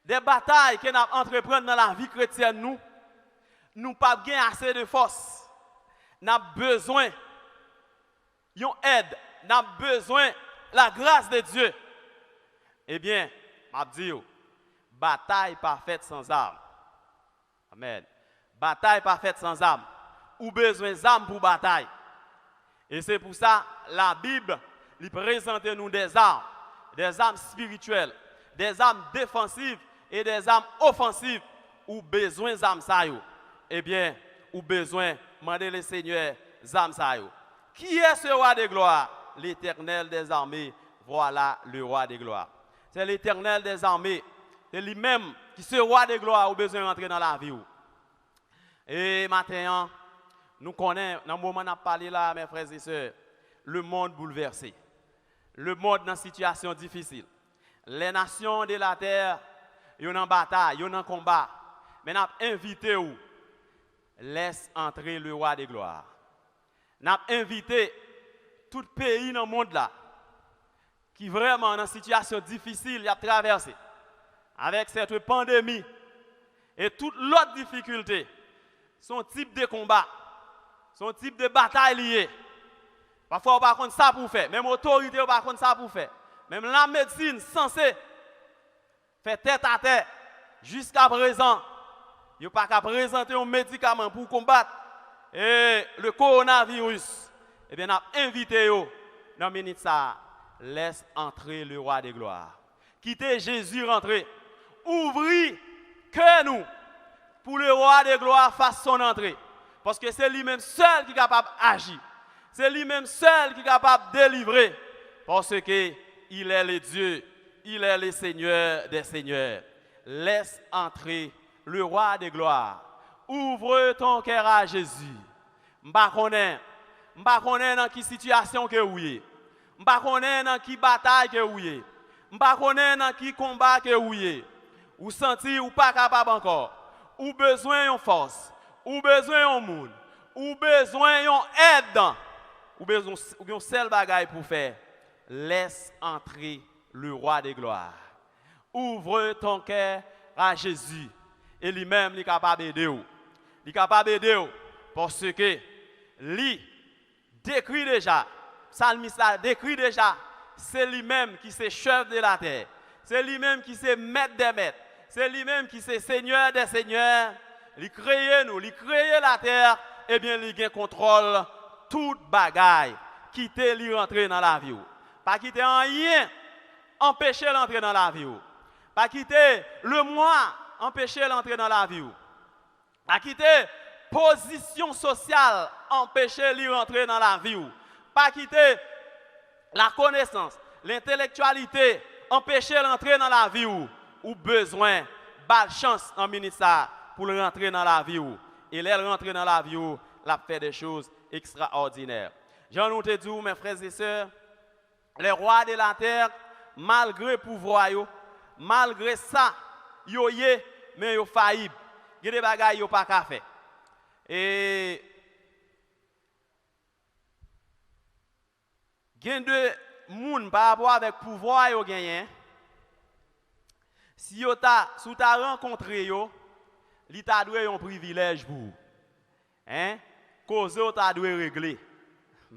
des batailles que nous entreprenons dans la vie chrétienne. Nous n'avons pas assez de force. Nous avons besoin d'une aide, nous avons besoin de la grâce de Dieu. Eh bien, je dis, bataille parfaite sans armes. Amen. Bataille parfaite sans armes. Ou besoin d'armes pour bataille. Et c'est pour ça la Bible lui présente nous des armes spirituelles, des armes défensives et des armes offensives. Ou besoin d'armes ça yo. Eh bien, ou besoin demander le Seigneur d'armes ça yo. Qui est ce roi de gloire? l'Éternel des armées, voilà le roi des gloires. C'est l'Éternel des armées, c'est lui-même qui est roi des gloires, au besoin d'entrer dans la vie. Et maintenant, nous connaissons, dans le moment où on a parlé là, mes frères et sœurs, le monde bouleversé, le monde dans une situation difficile. Les nations de la terre, ils sont en bataille, ils sont en combat. Mais nous avons invité où? Laisse entrer le roi des gloires. Nous avons invité tout pays dans le monde là, qui vraiment dans une situation difficile a traversé, avec cette pandémie et toute l'autre difficulté, son type de combat, son type de bataille lié. Parfois, on ne sait pas ça pour faire. Même l'autorité, on ne sait pas ça pour faire. Même la médecine censée faire tête à tête. Jusqu'à présent, il n'y a pas qu'à présenter un médicament pour combattre le coronavirus. Eh bien, on a invité dans la minute ça. Laisse entrer le roi des gloires. Quittez Jésus rentrer. Ouvrez que nous pour le roi des gloires fasse son entrée. Parce que c'est lui-même seul qui est capable d'agir. C'est lui-même seul qui est capable de délivrer. Parce qu'il est le Dieu, il est le Seigneur des seigneurs. Laisse entrer le roi des gloires. Ouvre ton cœur à Jésus. Je ne sais pas dans quelle situation que vous êtes. Je ne sais pas dans quelle bataille que vous êtes. Je ne sais pas dans quel combat que vous êtes. Vous sentez ou pas capable encore. Ou besoin de force. Ou besoin de monde. Ou besoin d'aide. Ou besoin de seul bagaille pour faire. Laisse entrer le roi des gloires. Ouvre ton cœur à Jésus. Et lui-même, il est capable d'aider. Il est capable d'aider parce que lui décrit déjà, psalmiste décrit déjà, c'est lui-même qui est chef de la terre. C'est lui-même qui est maître des maîtres. C'est lui-même qui est Seigneur des seigneurs. Il crée nous, il crée la terre. Eh bien, il a contrôle toute bagaille. Quitter lui rentrer dans la vie. Pas quitter rien, empêcher l'entrer dans la vie. Pas quitter le moi, empêcher l'entrer dans la vie. Pas quitter position sociale, empêcher lui rentrer dans la vie. Pas quitter la connaissance, l'intellectualité, empêcher l'entrer dans la vie. Ou besoin, belle chance en ministère pour le rentrer dans la vie. Et elle rentre dans la vie, elle fait des choses extraordinaires. Jean nous te dit, mes frères et sœurs, les rois de la terre, malgré pouvoir, malgré ça, yo yé, mais yo faillible. Il y a des bagailles yo pas qu'à faire. Et il y a deux moun par rapport avec pouvoir yo gagné. Si yo ta sous ta rencontré yo, li ta doué un privilège pour. Hein? Cause yo ta doué régler.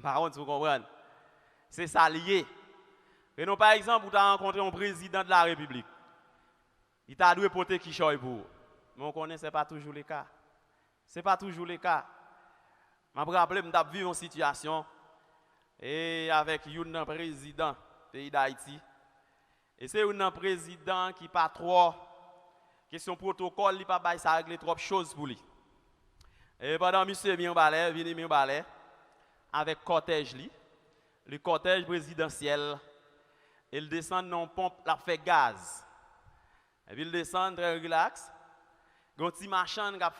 Par contre, vous comprenez? C'est ça lié. Et non, par exemple, vous avez rencontré un président de la République. Il t'a doué porter qui choy pour. Mais on connaît, ce n'est pas toujours le cas. Ce n'est pas toujours le cas. Je me rappelle, je vécu une situation et avec un président du pays d'Haïti. Et c'est un président qui n'a pas trop question protocole, il n'a pas ça régler trop de choses pour lui. Et pendant que M. Mionbalé, vient Mionbalé, avec cortège, le cortège présidentiel, il descend dans une pompe, il fait gaz. Et puis il descend très relax. Il y a un petit machin qui a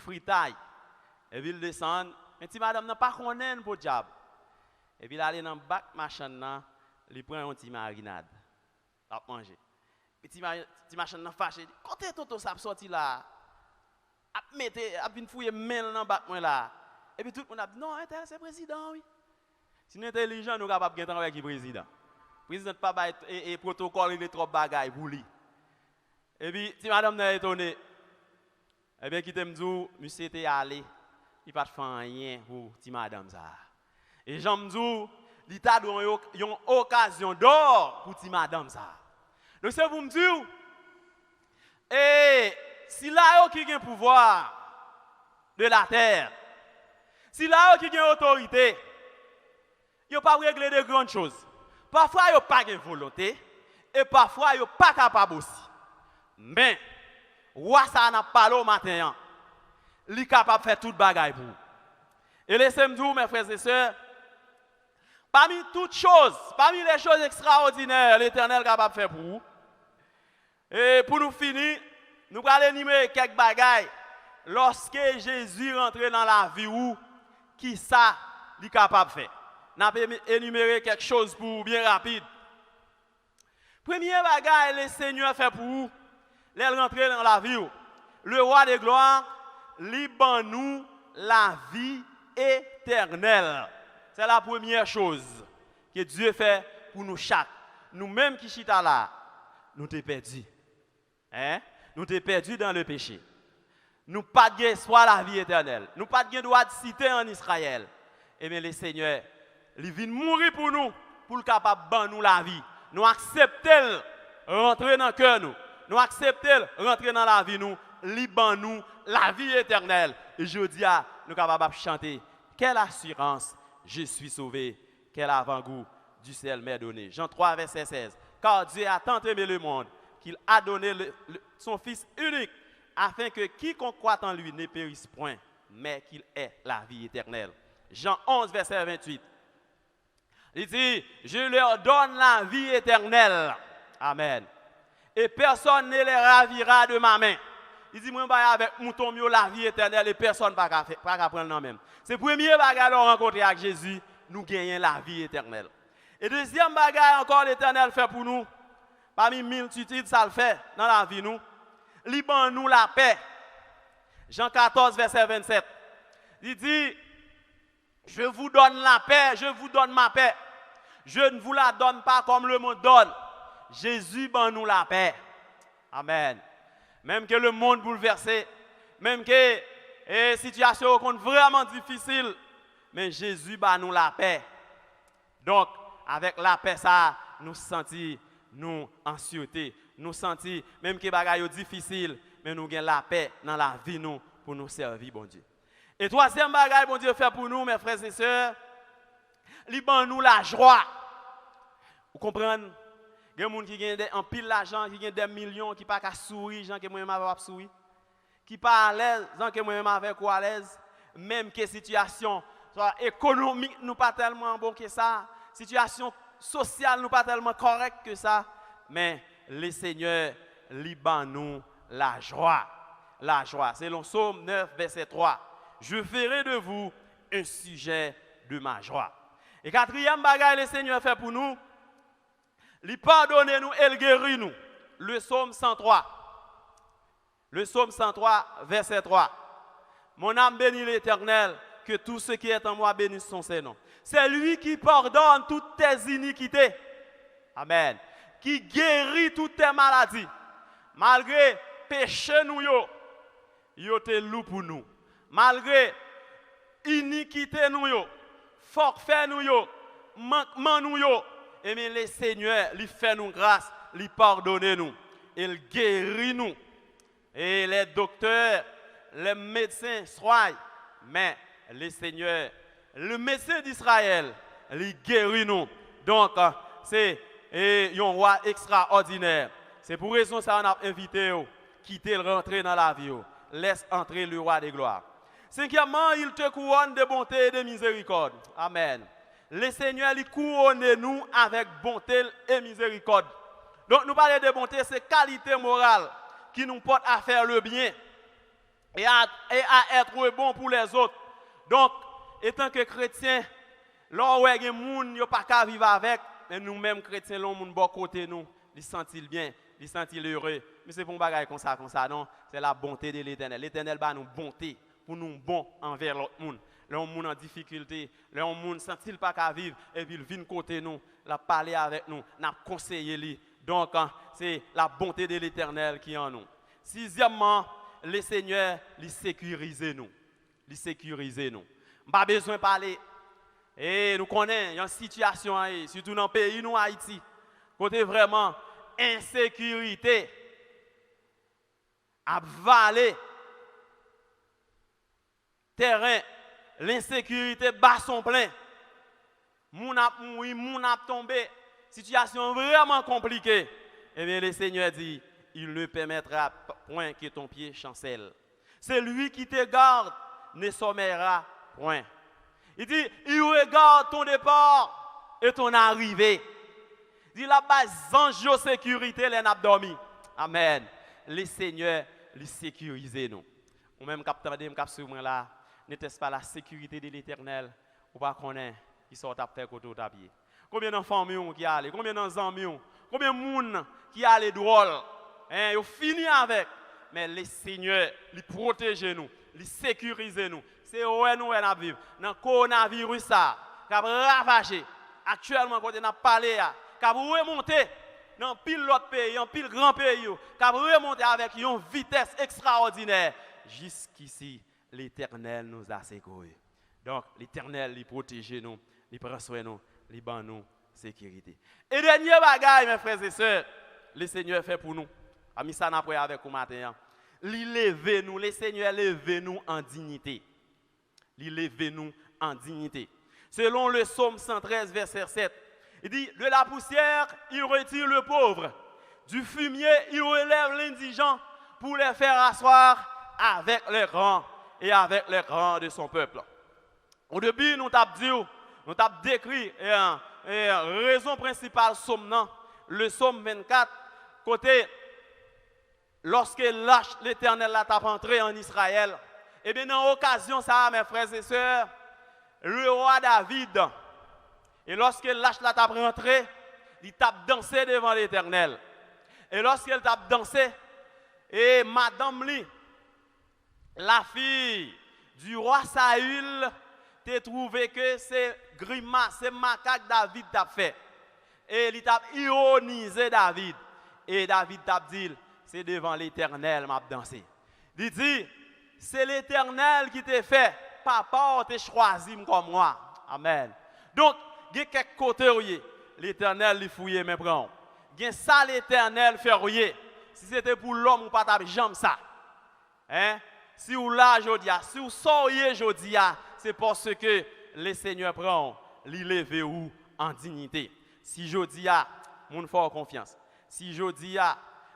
fritaille. Et puis il descend. Mais si madame n'a pas connu pour le diable. Et puis il allait dans le bac machin, il prend un petit marinade. Il a mangé. Et petit machin n'a fâché. Quand est Toto ça sorti là? A venu fouiller mail dans le bac là. Et puis tout le monde a dit non, c'est le président, oui. Si nous sommes intelligents, nous sommes capables de travailler avec le président. Le président n'a pas et protocole, il est trop bagaille pour lui. Et puis, si madame n'est étonnée, eh bien, qui t'aime dire, monsieur était allé, il n'a pas fait rien pour si madame ça. Et Jean me dit, il t'a donné une occasion d'or pour si madame ça. Donc, c'est pour me dire, et si là, qui a le pouvoir de la terre, si là, qui a l'autorité, il n'a pas réglé de grandes choses. Parfois, il n'a pas de volonté, et parfois, il n'est pas capable aussi. Mais, roi ça n'a pas parlé au matin, il est capable de faire toute bagaille pour vous. Et laissez-moi dire, mes frères et sœurs, parmi toutes choses, parmi les choses extraordinaires, l'Éternel est capable de faire pour vous. Et pour nous finir, nous allons énumérer quelques bagailles. Lorsque Jésus rentre dans la vie, qui ça est capable de faire? Nous allons énumérer quelque chose pour vous, bien rapide. Premier bagaille, le Seigneur fait pour vous, il rentre dans la vie. Le roi de gloire, il nous la vie éternelle. C'est la première chose que Dieu fait pour nous chaque. Nous-mêmes qui chita là, nous t'es perdus. Hein? Nous t'es perdus dans le péché. Nous pas de espoir la vie éternelle. Nous pas de droit de citer en Israël. Et bien le Seigneur, il vient mourir pour nous, pour le capable de nous la vie. Nous acceptons rentrer dans le cœur nous. Nous acceptons rentrer dans la vie nous, liban nous la vie éternelle. Et je dis à nous capables de chanter. Quelle assurance, je suis sauvé. Quel avant-goût du ciel m'est donné. Jean 3, verset 16. Car Dieu a tant aimé le monde qu'il a donné son Fils unique, afin que quiconque croit en lui ne périsse point, mais qu'il ait la vie éternelle. Jean 11, verset 28. Il dit, je leur donne la vie éternelle. Amen. Et personne ne les ravira de ma main. Il dit, moi, avec mouton mieux la vie éternelle et personne ne va prendre non même. C'est le premier bagage qu'on rencontre avec Jésus, nous gagnons la vie éternelle. Et deuxième bagage encore l'Éternel fait pour nous, parmi multitudes, ça le fait dans la vie nous. Liban nous la paix. Jean 14, verset 27. Il dit, je vous donne la paix, je vous donne ma paix. Je ne vous la donne pas comme le monde donne. Jésus ban nous la paix. Amen. Même que le monde bouleversé, même que les situations sont vraiment difficiles, mais Jésus ban nous la paix. Donc, avec la paix, ça, nous sentons, nous en sûreté. Nous sentons, même que les bagages sont difficiles, mais nous avons la paix dans la vie nous, pour nous servir, bon Dieu. Et troisième bagage, bon Dieu, fait pour nous, mes frères et sœurs, il ban nous la joie. Vous comprenez? Il y a des gens qui ont un pile d'argent, qui ont des millions, qui ne peuvent pas sourire, gens qui ne peuvent pas sourire, qui ne sont pas à l'aise, gens qui ne peuvent pas avec à l'aise, même que situation soit économique nous pas tellement bon que ça, situation sociale nous pas tellement correcte que ça, mais le Seigneur liban nous la joie. La joie. C'est le Psaume 9, verset 3. Je ferai de vous un sujet de ma joie. Et quatrième bagage le Seigneur fait pour nous, il pardonne nous et il guérit nous. Le Psaume 103. Le Psaume 103, verset 3. Mon âme bénit l'Éternel, que tout ce qui est en moi bénisse son Seigneur. C'est lui qui pardonne toutes tes iniquités. Amen. Qui guérit toutes tes maladies. Malgré péché nous yo te loup pour nous. Malgré iniquité nous yo, forfait nous yo, manquement nous yo, et bien le Seigneur lui fait nous grâce, lui pardonne nous, il guérit nous. Et les docteurs, les médecins soient, mais le Seigneur, le médecin d'Israël, lui guérit nous. Donc c'est un roi extraordinaire. C'est pour raison ça on a invité quitter rentrer dans la vie. Laisse entrer le roi des gloires. Cinquièmement, il te couronne de bonté et de miséricorde. Amen. Le Seigneur il couronne nous avec bonté et miséricorde. Donc nous parlons de bonté, c'est qualité morale qui nous porte à faire le bien et à être bon pour les autres. Donc, étant que chrétiens, là où il y a des gens qui ne peuvent pas vivre avec, mais nous-mêmes chrétiens, nous sommes bon côté nous, ils se sentent bien, ils se sentent heureux. Mais c'est pour un bagage comme ça, non. C'est la bonté de l'Éternel. L'Éternel va nous bonté pour nous bon envers l'autre monde. Là, on est en difficulté, là, on ne sent pas qu'à vivre, et puis il vient côté nous, il a parlé avec nous, il a conseillé lui. Donc, c'est la bonté de l'Éternel qui est en nous. Sixièmement, le Seigneur, il sécurise nous. Il sécurise nous. Pas besoin de parler. Et nous connaissons, il y a une situation, surtout dans le pays, nous, Haïti, côté vraiment insécurité, à valer, terrain, l'insécurité bat son plein. Moun ap moui, moun ap tombé, situation vraiment compliquée. Eh bien, le Seigneur dit, il ne permettra point que ton pied chancelle. C'est lui qui te garde, ne sommeillera point. Il dit, il regarde ton départ et ton arrivée. Dit la base ange de sécurité, les n'a dormi. Amen. Les seigneurs, les sécuriser nous. Ou même cap sur moi là, n'était-ce pas la sécurité de l'Éternel ou pas connaître qui sort à faire côté à pied. Combien d'enfants qui allent, combien d'enfants, combien de monde qui allent drôle. Hein, ils fini avec. Mais les seigneurs, les protéger nous, les sécuriser nous. C'est où nous allons vivre. Dans le coronavirus, ça, qui a ravagé. Actuellement, quand on a parlé, qui a remonté dans pile l'autre pays, dans pile grand pays, qui a remonté avec une vitesse extraordinaire. Jusqu'ici, l'Éternel nous a sécurés. Donc, l'Éternel, il protège nous, il prend soin de nous, il ban nous sécurité. Et dernier bagage, mes frères et sœurs, le Seigneur fait pour nous. Ami ça n'a pas avec vous matin. Il lève nous, le Seigneur lève nous en dignité. Il lève nous en dignité. Selon le psaume 113, verset 7, il dit, de la poussière, il retire le pauvre. Du fumier, il relève l'indigent pour les faire asseoir avec les grands et avec les grands de son peuple. Au début, nous t'avons dit, nous t'avons décrit raison principale psaume, le psaume 24, côté, lorsque l'Éternel l'a entré en Israël, et bien dans l'occasion, ça, mes frères et sœurs, le roi David, et lorsque l'âge l'a rentré, il t'a dansé devant l'Éternel. Et lorsqu'il t'a dansé, et Madame Li, la fille du roi Saül, t'a trouvé que c'est grimace, c'est macaque David t'a fait. Et il t'a ironisé David. Et David t'a dit, c'est devant l'Éternel m'a dansé. Il dit, c'est l'Éternel qui t'a fait. Papa t'a choisi comme moi. Amen. Donc, il y a quelques côtés l'Éternel lui fouille mes bras. Il y a ça l'Éternel fait rouiller. Si c'était pour l'homme, ou pas jamais ça. Hein? Si vous là aujourd'hui, si vous sortez aujourd'hui, c'est parce que le Seigneur prend, l'élever ou en dignité. Si aujourd'hui, nous faisons confiance. Si aujourd'hui,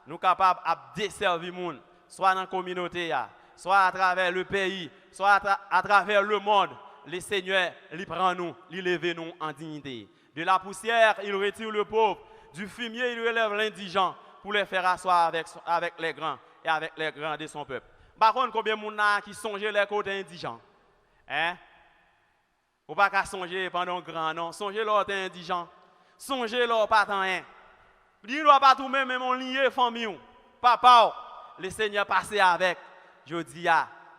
nous sommes capables de desservir les gens, soit dans la communauté, soit à travers le pays, soit à travers le monde, le Seigneur, il prend nous, il élève nous en dignité. De la poussière, il retire le pauvre. Du fumier, il relève l'indigent pour les faire asseoir avec les grands et avec les grands de son peuple. Par contre, combien de gens qui songent les côtés indigents? Hein? Ou pas qu'à songer pendant grand, non. Songez leur indigent. Songez leur pas tant rien. Dis-leur pas tout même mon lié famille. Papa, le Seigneur passé avec. Je dis,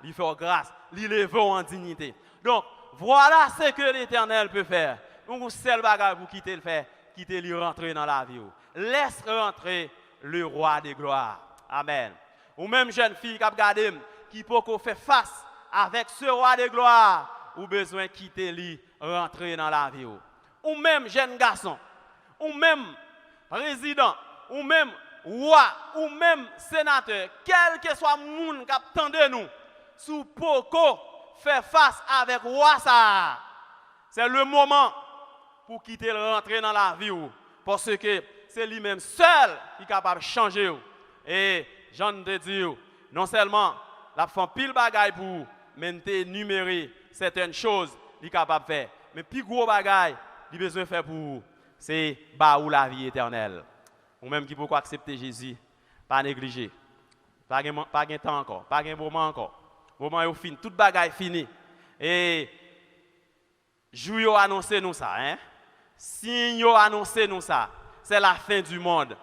il fait grâce, il lève en dignité. Donc, voilà ce que l'Éternel peut faire. Donc, seul bagage pour quitter le faire, quitter lui rentrer dans la vie. Laisse rentrer le roi des gloires. Amen. Ou même jeune fille qui a regardé, qui peut faire face avec ce roi des gloires, ou besoin de quitter lui, rentrer dans la vie. Ou même jeune garçon, ou même président, ou même roi, ou même sénateur, quel que soit le monde qui attend de nous, sous Poco, faire face avec roi ça. C'est le moment pour quitter rentrer dans la vie. Parce que c'est lui-même seul qui est capable de changer. Et j'en te dis, non seulement la femme pile bagaille pour énumérer certaines choses qu'il est capable de faire, mais plus gros bagaille qu'il a besoin de faire pour vous, c'est ou la vie éternelle. Ou même qui peut accepter Jésus, pas négliger. Pas de temps encore, pas de moment encore. Moment est fini, toute bagaille fini. Et jour annoncé nous ça, hein? Signe annoncé nous ça, c'est la fin du monde.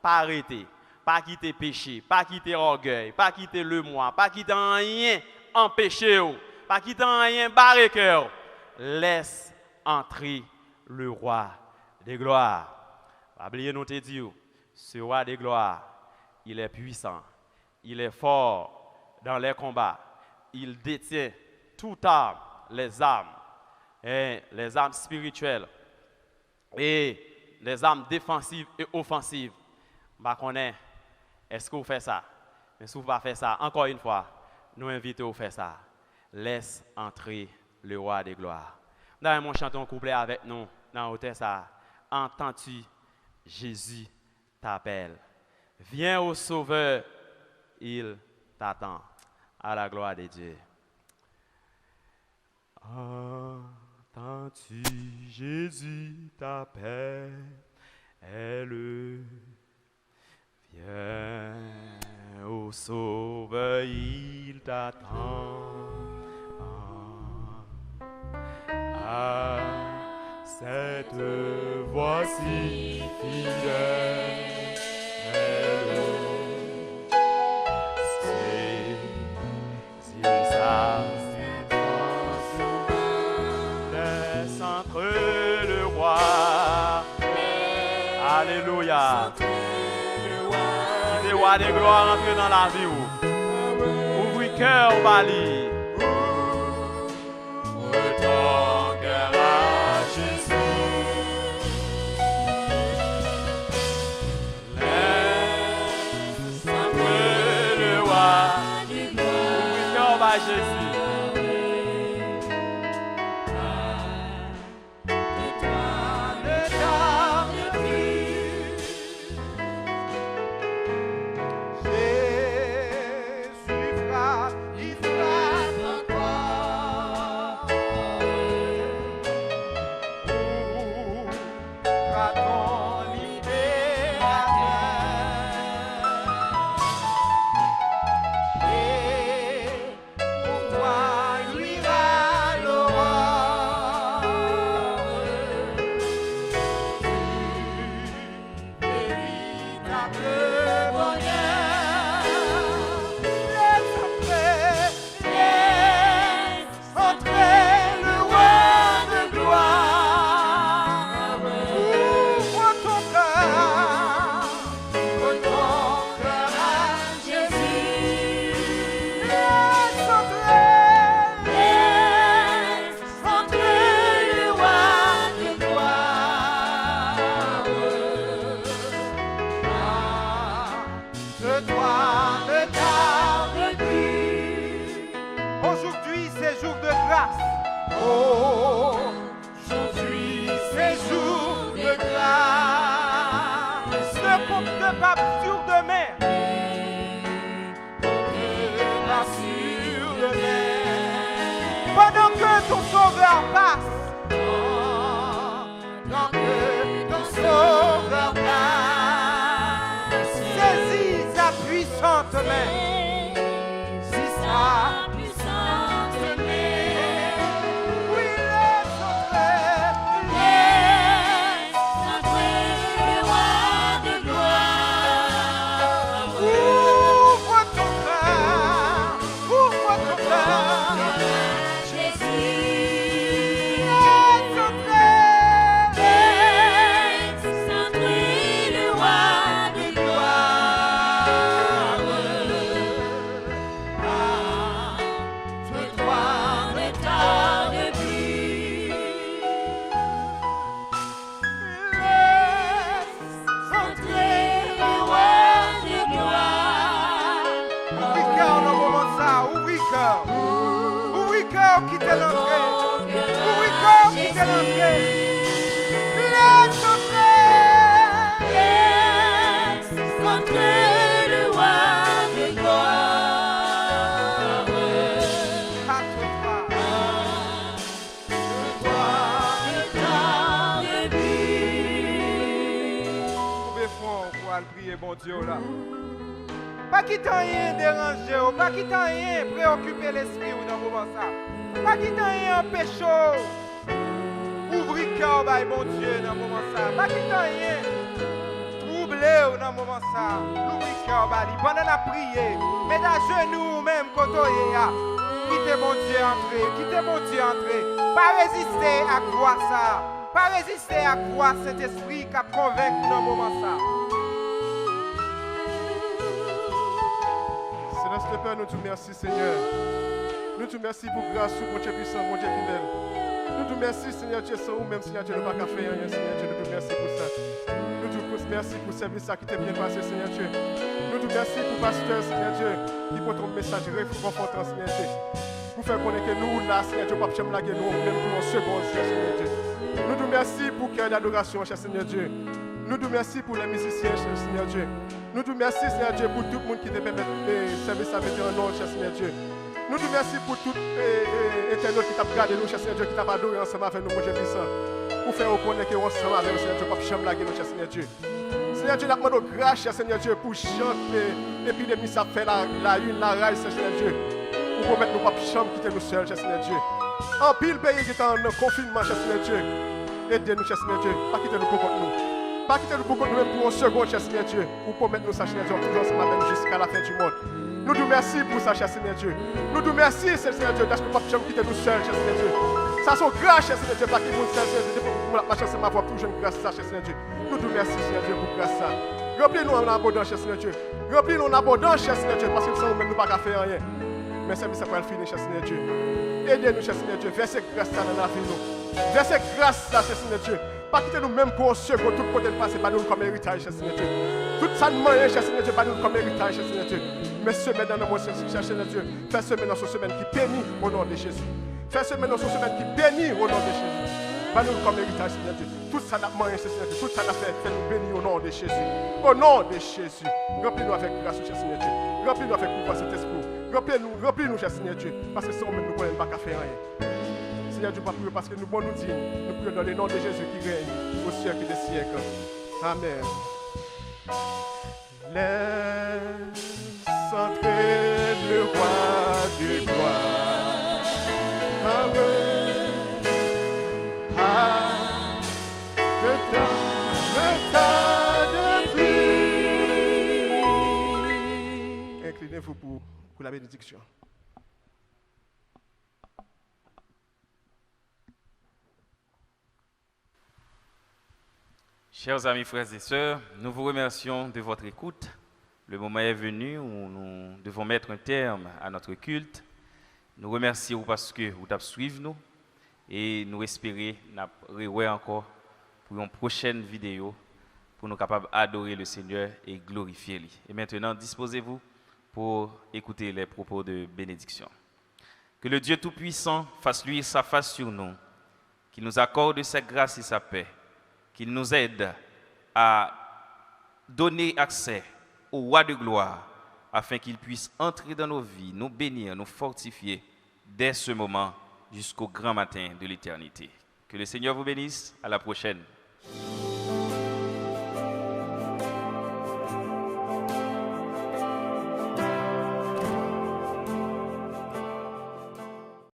Pas arrêter, pas quitter péché, pas quitter orgueil, pas quitter le moi, pas quitter rien empêcher, pas quitter rien barrer cœur. Laisse entrer le roi des gloires. Oubliez nous te dire, ce roi des gloires, il est puissant, il est fort dans les combats, il détient toute arme, les armes spirituelles et les armes défensives et offensives. Est-ce que vous faites ça? Mais si vous ne faites pas ça, encore une fois, nous invitons à faire ça. Laisse entrer le roi des gloires. Nous allons chanter un couplet avec nous dans l'hôtel ça. Entends-tu, Jésus t'appelle. Viens au Sauveur, il t'attend. À la gloire de Dieu. Entends-tu Jésus t'appelle, viens au Sauveur, il t'attend. À cette voix-ci fidèle, saisis sa laisse entrer le roi. Alléluia. Le roi de gloire entre dans la vie. Ouvre cœur, Bali. Jésus. Pendant que ton sauveur passe, saisis sa puissante main. Quittez l'entrée. Oui, comme quittez l'entrée. Laisse entrer le roi de gloire. À toi, le temps de vie. Trouvez fond pour aller prier, bon Dieu, là. Pas quitter rien déranger, pas quitter rien préoccuper l'esprit dans le moment ça. Pas quitter rien empêcher. Ouvrez le cœur, bon Dieu, dans le moment ça. Pas quitter rien troubler dans le moment ça. Ouvrez le cœur, pendant la prière. Mettez à genoux, même quand on est là. Quittez mon Dieu entrer, quittez mon Dieu entrer. Pas résister à quoi ça. Pas résister à quoi cet esprit qui a convaincu dans le moment ça. Seigneur, Père, nous te remercions, Seigneur. Nous te remercions pour grâce, pour Dieu puissant, pour Dieu fidèle. Nous te remercions, Seigneur Dieu, sans nous-mêmes, Seigneur Dieu, nous n'avons pas qu'à faire rien, Seigneur Dieu. Nous te remercions pour ça. Nous te remercions pour le service qui t'est bien passé, Seigneur Dieu. Nous te remercions pour le pasteur, Seigneur Dieu, qui porte ton message réconfortant, Seigneur Dieu. Pour faire connaître que nous, là, Seigneur Dieu, pas jamais laguer nous, même pour un second, Seigneur Dieu. Nous te remercions pour le cœur d'adoration, cher Seigneur Dieu. Nous te remercions pour les musiciens, cher Seigneur Dieu. Nous te remercions, Seigneur Dieu, pour tout le monde qui te permet de servir avec un nom, cher Seigneur Dieu. Nous te remercions pour tout internaute qui t'a regardé nous, cher Seigneur Dieu, qui t'a adoré ensemble avec nous, mon Dieu puissant. Pour faire reconnaître ensemble avec nous, Seigneur Dieu, pas chambre laguer nous, cher Seigneur Dieu. Seigneur Dieu, nous demandons grâce, cher Seigneur Dieu, pour chanter l'épidémie, ça fait la une, la raille, Seigneur Dieu. Pour promettre nous pas chambre quitter nous seuls, cher Seigneur Dieu. En pile pays qui est en confinement, cher Seigneur Dieu. Aidez-nous, cher Seigneur Dieu. Pas quitter nous pour contre nous. Pas quitter nous pour contre nous même pour une seconde, cher Seigneur Dieu. Pour promettre nous ça, Seigneur Dieu, toujours ensemble avec nous jusqu'à la fin du monde. Nous te remercions pour ça, cher Seigneur Dieu. Nous te remercions, Seigneur Dieu, parce que pas chambre quitter nous seuls, cher Seigneur Dieu. Ça sont grâce, cher Seigneur Dieu, parce que nous, Seigneur Dieu, pour la chance de m'avoir toujours une grâce, ça, cher Seigneur Dieu. Nous te remercions, Seigneur Dieu, pour grâce ça. Remplis-nous en abondance, cher Seigneur Dieu. Remplis-nous en abondance, cher Seigneur Dieu, parce que sans nous-mêmes, nous ne pouvons pas faire rien. Mais c'est ça pour le finir, cher Seigneur Dieu. Aidez-nous, cher Seigneur Dieu. Versez grâce ça dans la vie, nous. Versez grâce ça, cher Seigneur Dieu. Pas quitter nous même pour un second, tout côté de passer, pas nous comme héritage, cher Seigneur Dieu. Tout ça de moyen, cher Seigneur Dieu, pas nous comme héritage, cher Seigneur Dieu. Mais semaine dans nos cher Seigneur Dieu. Fais semaine dans cette semaine qui bénit au nom de Jésus. Fais semaine dans cette semaine qui bénit au nom de Jésus. Pas nous comme héritage, Seigneur Dieu. Tout ça n'a moyen, cher Seigneur Dieu. Tout ça n'a fait nous bénir au nom de Jésus. Au nom de Jésus. Remplis-nous avec grâce, cher Seigneur Dieu. Remplis-nous avec pouvoir cet esprit. Remplis-nous, cher Seigneur Dieu. Parce que sans nous, nous ne pouvons pas faire rien. Seigneur Dieu, parce que nous pouvons nous dire, nous prions dans le nom de Jésus qui règne au siècle des siècles. Amen. Laisse entrer le roi de gloire. Amen. Ah, le temps de pluie. Inclinez-vous pour la bénédiction. Chers amis, frères et sœurs, nous vous remercions de votre écoute. Le moment est venu où nous devons mettre un terme à notre culte. Nous remercions parce que vous avez suivi nous et nous espérons nous encore pour une prochaine vidéo pour nous capables d'adorer le Seigneur et glorifier lui. Et maintenant, disposez-vous pour écouter les propos de bénédiction. Que le Dieu Tout-Puissant fasse luire sa face sur nous, qu'il nous accorde sa grâce et sa paix, qu'il nous aide à donner accès au roi de gloire afin qu'il puisse entrer dans nos vies, nous bénir, nous fortifier dès ce moment jusqu'au grand matin de l'éternité. Que le Seigneur vous bénisse. À la prochaine.